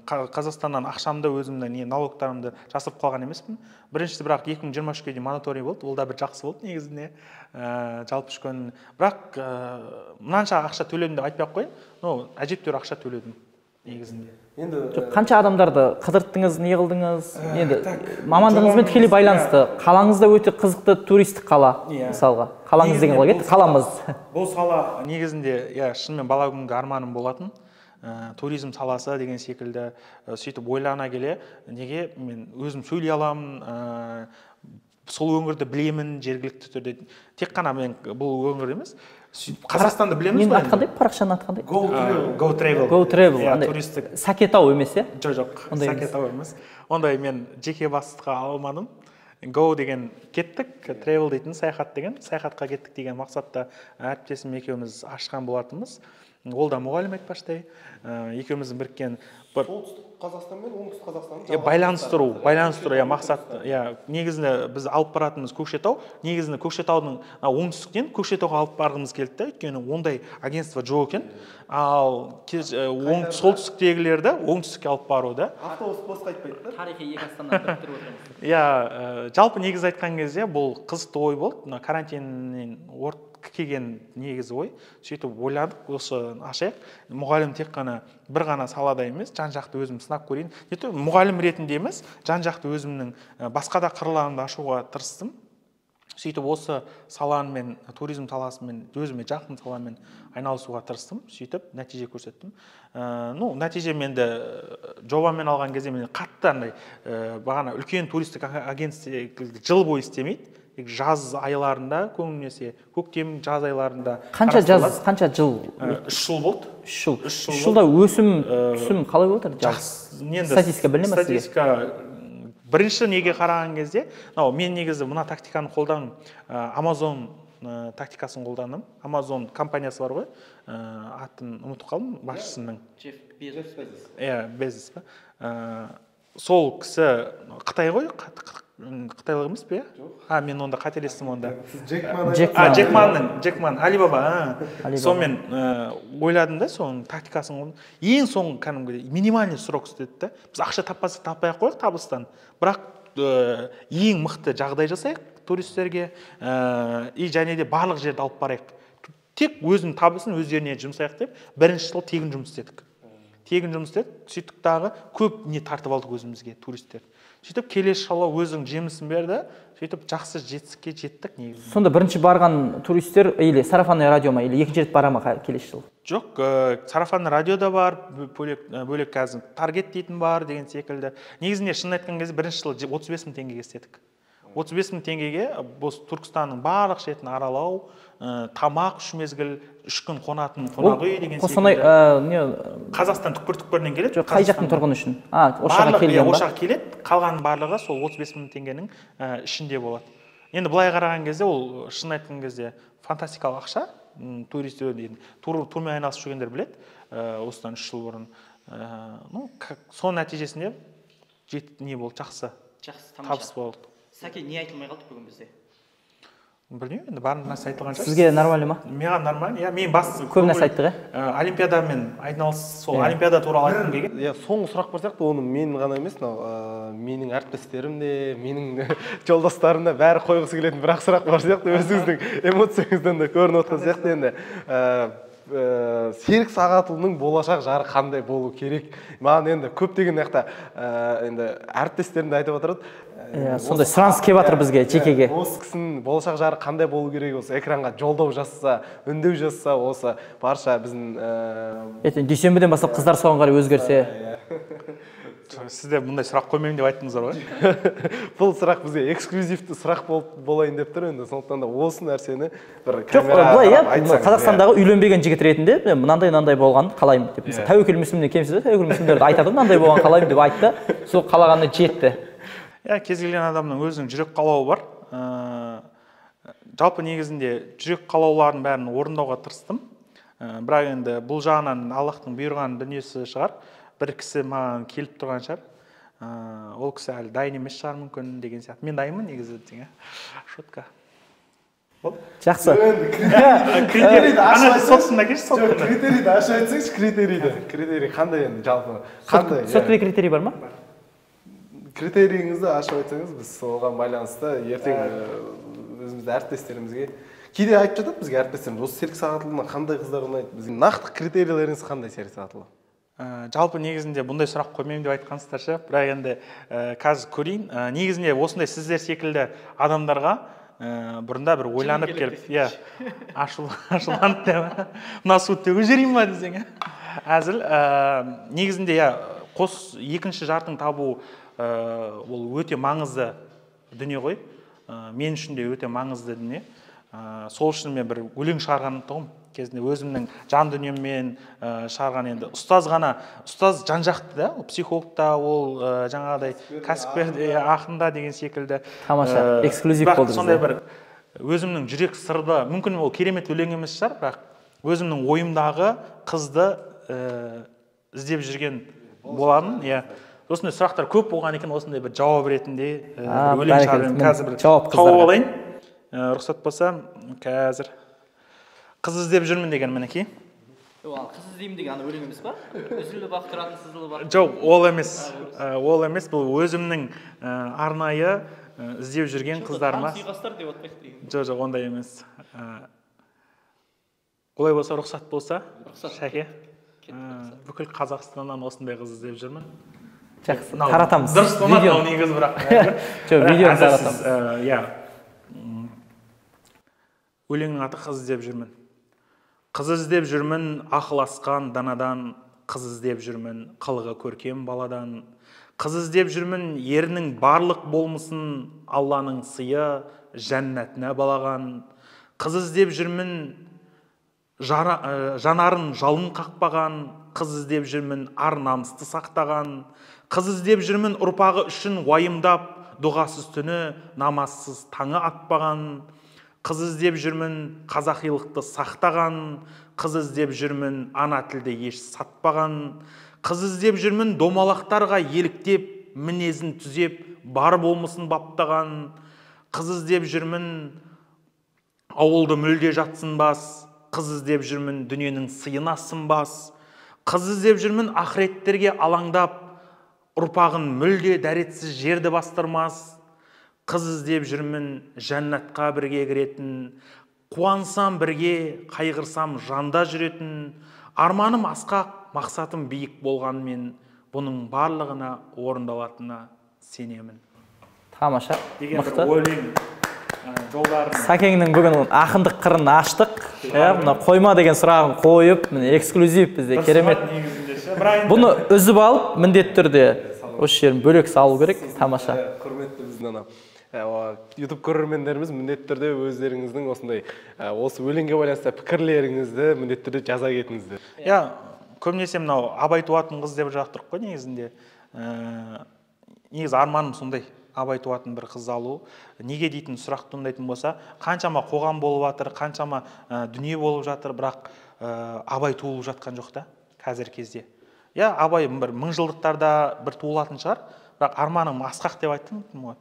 Қазақстаннан ақшамды өзімді налогтарымды жасырып қалған емеспін. Біріншісі бірақ 2023-ге дейін мониторинг болды. Ол да бір жақсы болды негізінде. Жалпы ішкі өнім. Бірақ мынанша ақша төледім деп айтпай ақ қояйын. Әжептәуір ақша төледім негізінде. Қанша адамдарды қыдырттыңыз, не қылдыңыз? Енді мамандығыңызбен тікелей байланысты. Қалаңызда өте қызықты туристік қала, мысалға. Қалаңыз деген қала кетті, қаламыз. Бұл сала негізінде, шынымен бала күнгі арманым болатын. туризм саласы деген секілді сөйтіп ойлана келе неге мен өзім сөйлей аламын, сол өңірді білемін жергілікті түрде. Тек қана мен бұл өңір емес, Қазақстанды білеміз Мен ғой. аты қандай? Парақшаның аты қандай? Go Travel. Go Travel. Иә, андай туристік. Сакетау емес, иә? Жоқ, Ондай емес. Сакетау емес. Ондай мен жеке бастыққа алмадым. Go деген кеттік, travel дейтін саяхат деген, саяхатқа кеттік деген мақсатта әріптесім екеуміз ашқан болатынбыз. Ол да мұғалім айтпаштай. Екеуміздің біріккен бір солтүстік Қазақстан мен оңтүстік Қазақстанды байланыстыру мақсат. Негізінде біз алып баратынымыз Көкшетау. Негізінде Көкшетаудың оңтүстіктен Көкшетауға алып барғымыз келді де, өйткені ондай агентство жоқ екен. Ал солтүстіктегілерді оңтүстікке алып баруды. автобус босқа айтпайды да. Тарихи екі астананы біріктіріп отырмыз. Иә, жалпы негіз айтқан кезде бұл қызықты ой болды. Мына карантиннен келген негізі ой. Сөйтіп ойладық, осы ашайық. Мұғалім тек қана бір ғана салада емес, жан-жақты өзім сынап көрейін. Мұғалім ретінде емес, жан-жақты өзімнің басқа да қырларымды ашуға тырыстым. Сөйтіп осы саламен, туризм саласымен, өзіме жақын саламен айналысуға тырыстым. Сөйтіп нәтиже көрсеттім. Нәтиже менде жобамен алған кезде мен қатты андай бағана үлкен туристік агентство жыл бойы істемейді. Жаз айларында көбінесе, көктем жаз айларында. Қанша жаз, қанша жыл? 3 жыл болды. 3 жыл. 3 жылда өсім, түсім қалай отыр? Статистика біліне ме сізге? Статистика бірінші неге қараған кезде, мен негізі мына тактиканы қолдандым. Amazon тактикасын қолдандым. Amazon компаниясы бар ғой, атын ұмытып қалдым, басшысының. Безос па? Сол кісі Қытай ғой, қытайлық емес пе? Мен онда қателестім онда. Джекман, Алибаба. Сонымен ойладым да, соның тактикасын қолдандым. Ең соң кәдімгідей минимальный срок істеді да. Біз ақша таппасақ таппай ақ қояйық табыстан. Бірақ ең мықты жағдай жасайық туристерге, және де барлық жерді алып барайық. Тек өзінің табысын өздеріне жұмсайық деп, бірінші жыл тегін жұмыс істедік. Сөйтіп дағы көп не тартып алдық өзімізге туристер. Сөйтіп келесі жылы өзінің жемісін берді, сөйтіп жақсы жетістікке жеттік негізінде. Сонда бірінші барған туристер или сарафанный радио ма, или екінші рет бара ма келесі жыл? Жоқ, сарафанный радиода бар, бөлек қазір таргет дейтін бар деген секілді. Негізінде шын айтқан кезде бірінші жылы 35 мың теңгеге істедік. 35 мың теңгеге бұл Түркістанның барлық шетін аралау, тамақ, 3 мезгіл, 3 күн қонатын қонақ үй деген секілді. Қазақстан түкпір-түкпірінен келеді. Қай жақтың тұрғыны үшін? Ошаға келген ба? Ошаға келеді, қалған барлығы сол 35 мың теңгенің ішінде болады. Енді былай қараған кезде, ол шын айтқан кезде фантастикалық ақша, туристер дейді, турмен айналысып жүргендер біледі, осыдан 3 жыл бұрын. Соның нәтижесінде не болды, жақсы табыс болды. Сәке, не айтылмай қалды бүгін бізде? Білмеймін, енді барын нәрсе айтылған шығар. Сізге нормально ма? Маған нормально. Мен басты көп нәрсе айттық, олимпиадамен айналысып, сол олимпиада туралы айтқым келген. Соңғы сұрақ бар сияқты, оны мен ғана емес, менің әріптестерім де, менің жолдастарым да бәрі қойғысы келетін бірақ сұрақ бар сияқты, өзіңіздің эмоцияңыздан да көрініп отқан сияқты. Енді Серік Сағатұлының болашақ жары қандай болу керек? Маған енді көптеген енді әріптестерім де айтып отырады. Сондай сұраныс келіп жатыр бізге, жекеге. Осы кісінің болашақ жары қандай болу керек? Осы экранға жолдау жасаса, үндеу жасаса, осы барша біздің дүйсенбіден бастап қыздар соған қарай өзгерсе. Сізде мұндай сұрақ қоймаймын деп айттыңыздар ғой? Бұл сұрақ бізге эксклюзивті сұрақ болайын деп тұр енді, сондықтан да осы нәрсені бір камераға айтсаңыз. Қазақстандағы үйленбеген жігіт ретінде мынандай болған қалаймын деп. Тәуекел Мүслімнен кемсіз, Тәуекел Мүслімдерді айтады, мынандай болған қалаймын деп айтты. Сол қалағаны жетті. Кез келген адамның өзінің жүрек қалауы бар. Жалпы негізінде жүрек қалауларын бәрін орындауға тырыстым. Бірақ енді бұл жағынан Аллахтың бұйырған дүниесі шығар. Бір кісі маған келіп тұрған шығар. Ол кісі әлі дайын емес шығар мүмкін деген сияқты. Мен дайынмын негізі деген. Шутка. Жақсы. Критерийді ашып айтсаңыз, критерий қандай енді жалпы? Сотқы критерий бар ма? Критерийіңізді ашып айтсаңыз, біз соған байланысты ертең өзімізді әріптестерімізге кейде айтып жатады бізге әріптестеріміз, осы Серік Сағатұлынан қандай қыздар ұнайды? Бізге нақты критерийлеріңіз қандай Серік Сағатұлы? Жалпы негізінде бұндай сұрақ қоймаймын деп айтқансыздар ше, бірақ енді қазір көрейін. Негізінде осындай сіздер секілді адамдарға бұрында бір ойланып келіп, ашуланып деп, мына суды төгіп жіберейін ба десең, әзіл негізінде қос екінші жартың табу ол өте маңызды дүние ғой. Мен үшін де өте маңызды дүние. Сол үшін мен бір өлең шығарған тұғым кезінде өзімнің жан дүниеммен шығарған. Енді ұстаз жан жақты да, психолог та, ол жаңағыдай кәсіпкер ақында деген секілді. Тамаша, эксклюзив болды бізде. Сондай бір өзімнің жүрек сырды, мүмкін ол керемет өлең емес шығар, бірақ өзімнің ойымдағы қызды іздеп жүрген боламын. Осындай сұрақтар көп болған екен, осындай бір жауап ретінде өлең шығарып қазір бір тауып алайын. Рұқсат болса, қазір қыз іздеп жүрмін деген мінекей. Қыз іздеймін деген өлең емес па? Үзілі бақ тұратын сызылы бақ. Жоқ, ол емес. Ол емес, бұл өзімнің арнайы іздеп жүрген қыздарыма. Сыйғастар деп отпайық деген. Жоқ, ондай емес. Олай болса, рұқсат болса, Шәке. Бүкіл Қазақстаннан осындай қыз іздеп жүрмін. Жақсы, таратамыз. Дұрыс болмады, ол негізі бірақ. Жоқ, видеоны таратамыз. Өлеңнің аты қыз іздеп жүрмін. Қыз іздеп жүрмін ақыласқан данадан, қыз іздеп жүрмін қылығы көркем баладан. Қыз іздеп жүрмін ерінің барлық болмысын Алланың сыйы жәннатына балаған. Қыз іздеп жүрмін жанарын жалын қақпаған, қыз іздеп жүрмін ар намысты сақтаған. Қыз іздеп жүрмін ұрпағы үшін уайымдап, дұғасыз түні намазсыз таңы атпаған. Қыз іздеп жүрмін қазақилықты сақтаған, қыз іздеп жүрмін ана тілді еш сатпаған. Қыз іздеп жүрмін домалақтарға еліктеп, мінезін түзеп, бар болмысын баптаған. Қыз іздеп жүрмін ауылды мүлде жатсынбас, қыз іздеп жүрмін дүниенің сыйына сынбас. Қыз іздеп жүрмін ақыреттерге алаңдап, ұрпағын мүлде дәретсіз жерді бастырмас. Қыз іздеп жүрмін жәннатқа бірге кіретін, қуансам бірге, қайғырсам жанда жүретін. Арманым асқақ, мақсатым биік болғанмен, бұның барлығына орындалатынына сенемін. Тамаша, мықты. Өлең жолдарын. Сәкеңнің бүгін ақындық қырын аштық. Мына қойма деген сұрағын қойып, эксклюзив бізде керемет. Бұны үзіп алып, міндетті түрде осы жерін бөлек салу керек. Тамаша. Құрметті біздің YouTube көрермендеріміз міндетті түрде өздеріңіздің осындай осы өлеңге байланысты пікірлеріңізді міндетті түрде жаза кетіңіздер. Көбінесе мынау абай туатын қыз деп жақтырық қой негізінде. Негізі арманым сондай, абай туатын бір қыз алу. Неге дейтін сұрақ туындайтын болса, қаншама қоғам болып жатыр, қаншама дүние болып жатыр, бірақ абай туылып жатқан жоқ та қазіргі кезде. Абай бір мыңжылдықтарда бір туылатын шығар, бірақ арманым асқақ деп айттым ғой.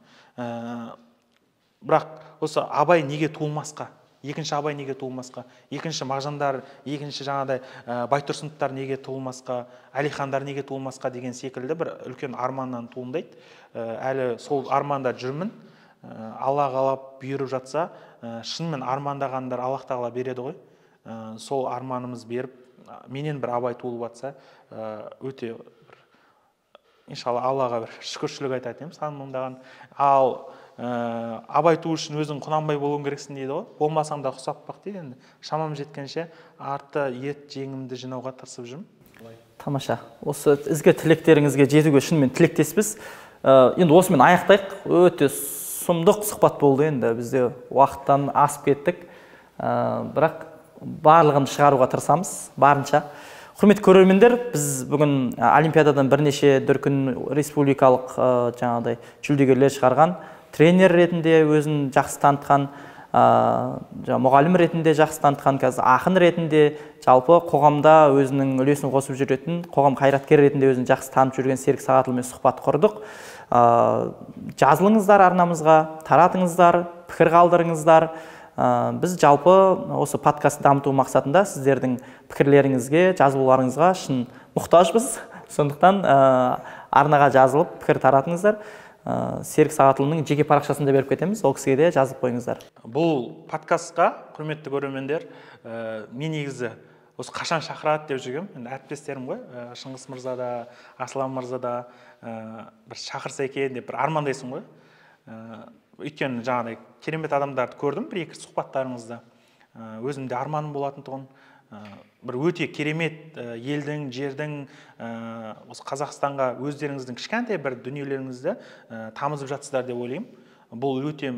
Бірақ осы абай неге туылмасқа, екінші абай неге туылмасқа, екінші мағжандар, екінші жаңадай байтұрсыновтар неге туылмасқа, әлихандар неге туылмасқа деген секілді бір үлкен арманнан туындайды. Әлі сол арманда жүрмін. Алла қалап бұйырып жатса, шынымен армандағандар Аллах тағала береді ғой. Сол арманымыз беріп, менен бір абай туылып жатса, өте иншалла Аллаға бір шүкіршілік айтатын едім, сан мыңдаған. Ал абай туу үшін өзің Құнанбай болуың керексің дейді ғой. Болмасаң да құсап бақ дейді. Енді шамам жеткенше арты ет жеңімді жинауға тырысып жүрмін. Тамаша. Осы ізгі тілектеріңізге жетуге шынымен тілектеспіз. Енді осымен аяқтайық. Өте сұмдық сұхбат болды енді. Бізде уақыттан асып кеттік. Бірақ барлығын шығаруға тырысамыз, барынша. Құрметті көрермендер, біз бүгін Олимпиададан бірнеше дүркін республикалық жаңағыдай жүлдегерлер шығарған, тренер ретінде өзін жақсы танытқан, мұғалім ретінде жақсы танытқан, қазір ақын ретінде, жалпы қоғамда өзінің үлесін қосып жүретін, қоғам қайраткер ретінде өзін жақсы танып жүрген Серік Сағатұлымен сұхбат құрдық. Жазылыңыздар арнамызға, таратыңыздар, пікір қалдырыңыздар. Біз жалпы осы подкаст дамыту мақсатында сіздердің пікірлеріңізге, жазылуларыңызға шын мұқтажбыз. Сондықтан арнаға жазылып пікір таратыңыздар. Серік Сағатұлының жеке парақшасында беріп кетеміз, ол кісіге де жазып қойыңыздар. Бұл подкастқа, құрметті көрермендер, мен негізі осы қашан шақырады деп жүргем. Енді әріптестерім ғой, Шыңғыс мырза да, Аслан мырза да бір шақырса екен деп бір армандайсың ғой. Өйткені жаңағыдай керемет адамдарды көрдім, бір-екі сұхбаттарыңызда. Өзімде арманым болатын тұғын. бір өте керемет елдің, жердің, осы Қазақстанға өздеріңіздің кішкентай бір дүниелеріңізді тамызып жатсыздар деп ойлаймын. Бұл өте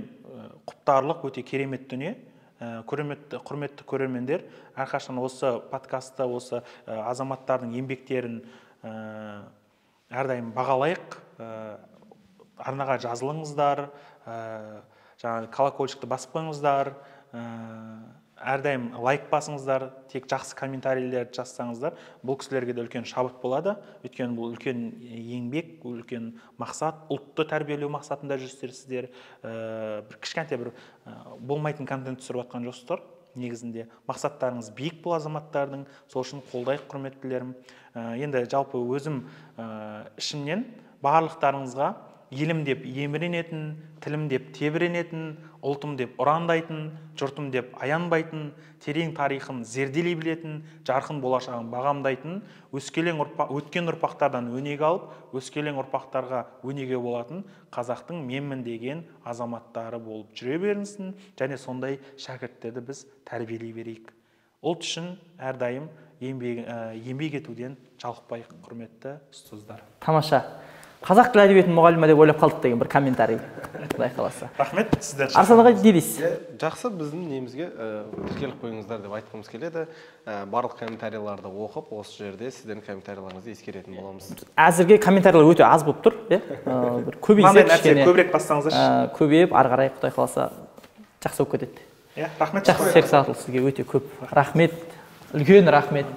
құптарлық, өте керемет дүние. Құрметті көрермендер, әрқашан осы подкастты, осы азаматтардың еңбектерін әрдайым бағалайық, арнаға жазылыңыздар, жаңағы колокольчикті басып қойыңыздар, әрдайым лайк басыңыздар, тек жақсы комментарийлерді жазсаңыздар, бұл кісілерге де үлкен шабыт болады. Өйткені бұл үлкен еңбек, үлкен мақсат, ұлтты тәрбиелеу мақсатында жүрсіздер. Бір кішкентай бір болмайтын контент түсіріп жатқан жоқсыздар. Негізінде мақсаттарыңыз биік бұл азаматтардың, сол үшін қолдайық, құрметтілерім. Енді жалпы өзім ішімнен барлықтарыңызға елім деп еміренетін, тілім деп тебіренетін, ұлтым деп ұрандайтын, жұртым деп аянбайтын, терең тарихын зерделей білетін, жарқын болашағын бағамдайтын, өткен ұрпақтардан өнеге алып, өскелең ұрпақтарға өнеге болатын қазақтың менмін деген азаматтары болып жүре берінсін, және сондай шәкірттерді біз тәрбиелей берейік. Ұлт үшін әрдайым еңбек етуден жалықпайық, құрметті ұстаздар. Тамаша. Қазақ тілі әдебиетінің мұғалімі деп ойлап қалдық деген бір комментарий. Құдай қаласа. Рахмет, сіздер. Арслан аға не дейсіз? Жақсы, біздің немізге тіркеліп қойыңыздар деп айтқымыз келеді. Барлық комментарийларды оқып, осы жерде сіздердің комментарийларыңызды ескеретін боламыз. Әзірге комментарийлар өте аз болып тұр, бір көбейсе кішкене. Көбірек бастаңыздар. Көбейіп, ары қарай Құдай қаласа жақсы болып кетеді. Рахмет. Жақсы, Серік Сағатұлы, сізге өте көп рахмет. Үлкен рахмет.